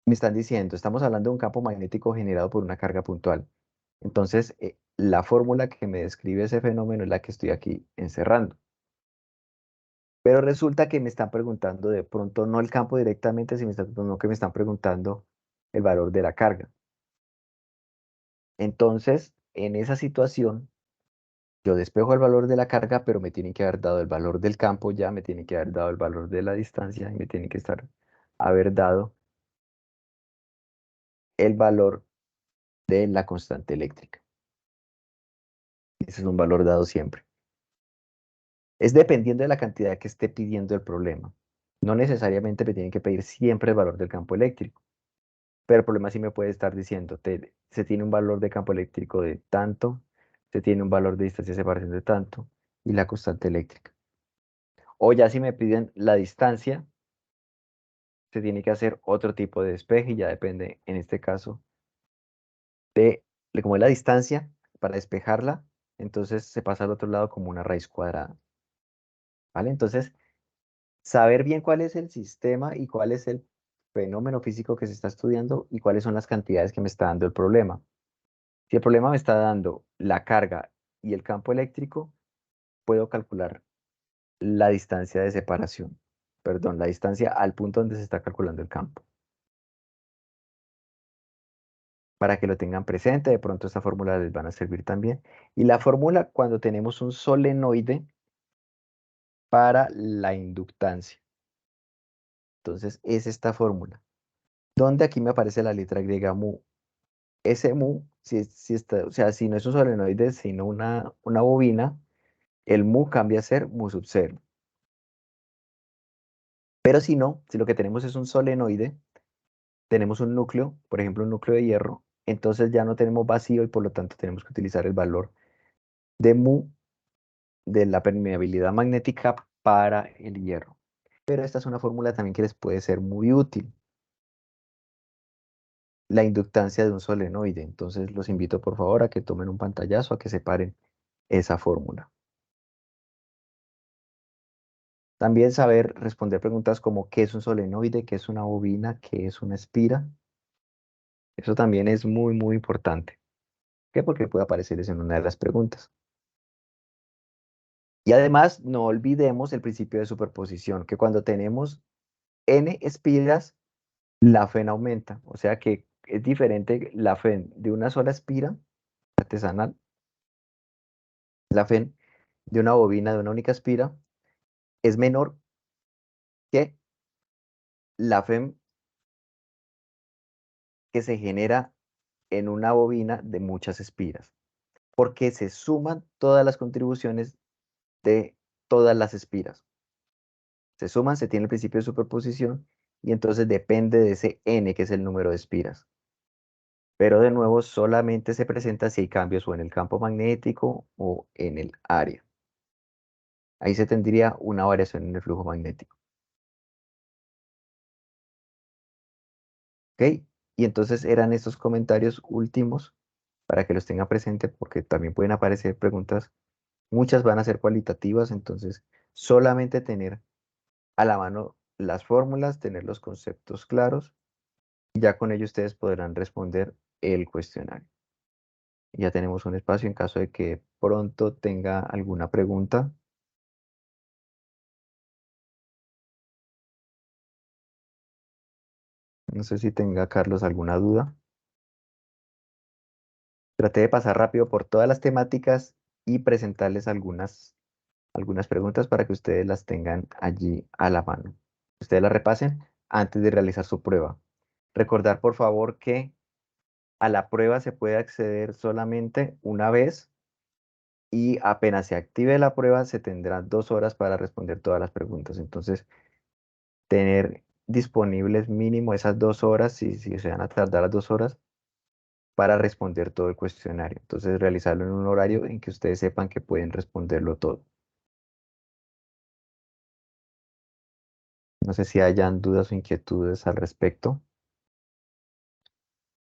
[SPEAKER 1] me están diciendo, estamos hablando de un campo magnético generado por una carga puntual. Entonces, la fórmula que me describe ese fenómeno es la que estoy aquí encerrando. Pero resulta que me están preguntando de pronto no el campo directamente, sino que me están preguntando el valor de la carga. Entonces, en esa situación, yo despejo el valor de la carga, pero me tienen que haber dado el valor del campo ya, me tienen que haber dado el valor de la distancia y me tienen que haber dado el valor de la constante eléctrica. Ese es un valor dado siempre. Es dependiendo de la cantidad que esté pidiendo el problema. No necesariamente me tienen que pedir siempre el valor del campo eléctrico, pero el problema sí me puede estar diciendo, se tiene un valor de campo eléctrico de tanto, se tiene un valor de distancia de separación de tanto, y la constante eléctrica. O ya si me piden la distancia, se tiene que hacer otro tipo de despeje y ya depende, en este caso, de cómo es la distancia para despejarla, entonces se pasa al otro lado como una raíz cuadrada. ¿Vale? Entonces, saber bien cuál es el sistema y cuál es el fenómeno físico que se está estudiando y cuáles son las cantidades que me está dando el problema. Si el problema me está dando la carga y el campo eléctrico, puedo calcular la distancia de separación, perdón, la distancia al punto donde se está calculando el campo. Para que lo tengan presente, de pronto esta fórmula les van a servir también. Y la fórmula cuando tenemos un solenoide para la inductancia. Entonces es esta fórmula, donde aquí me aparece la letra griega mu. Ese mu, si está, o sea, si no es un solenoide, sino una bobina, el mu cambia a ser mu sub 0. Pero si no, si lo que tenemos es un solenoide, tenemos un núcleo, por ejemplo, un núcleo de hierro, entonces ya no tenemos vacío y por lo tanto tenemos que utilizar el valor de mu de la permeabilidad magnética para el hierro. Pero esta es una fórmula también que les puede ser muy útil. La inductancia de un solenoide. Entonces los invito por favor a que tomen un pantallazo, a que separen esa fórmula. También saber responder preguntas como ¿qué es un solenoide? ¿Qué es una bobina? ¿Qué es una espira? Eso también es muy importante. ¿Por qué? Porque puede aparecerles en una de las preguntas. Y además no olvidemos el principio de superposición, que cuando tenemos n espiras, la fen aumenta. O sea que es diferente la fen de una sola espira artesanal, la fen de una bobina de una única espira, es menor que la fen que se genera en una bobina de muchas espiras, porque se suman todas las contribuciones de todas las espiras. Se suman, se tiene el principio de superposición y entonces depende de ese n, que es el número de espiras. pero de nuevo solamente se presenta si hay cambios o en el campo magnético o en el área. Ahí se tendría una variación en el flujo magnético. ¿Ok? Y entonces eran estos comentarios últimos para que los tenga presente porque también pueden aparecer preguntas, muchas van a ser cualitativas, entonces solamente tener a la mano las fórmulas, tener los conceptos claros, y ya con ello ustedes podrán responder el cuestionario. Ya tenemos un espacio en caso de que pronto tenga alguna pregunta. No sé si tenga Carlos alguna duda. Traté de pasar rápido por todas las temáticas y presentarles algunas preguntas para que ustedes las tengan allí a la mano. Ustedes las repasen antes de realizar su prueba. Recordar, por favor, que a la prueba se puede acceder solamente una vez y apenas se active la prueba se tendrán 2 horas para responder todas las preguntas. Entonces, tener disponibles mínimo esas 2 horas, si se van a tardar las 2 horas, para responder todo el cuestionario. Entonces, realizarlo en un horario en que ustedes sepan que pueden responderlo todo. No sé si hayan dudas o inquietudes al respecto.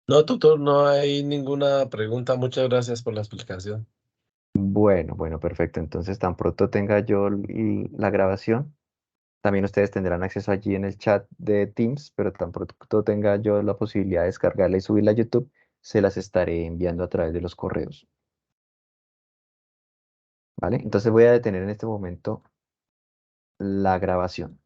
[SPEAKER 2] No, tutor, no hay ninguna pregunta. Muchas gracias por la explicación.
[SPEAKER 1] Bueno, perfecto. Entonces, tan pronto tenga yo la grabación, también ustedes tendrán acceso allí en el chat de Teams, pero tan pronto tenga yo la posibilidad de descargarla y subirla a YouTube, se las estaré enviando a través de los correos. ¿Vale? Entonces voy a detener en este momento la grabación.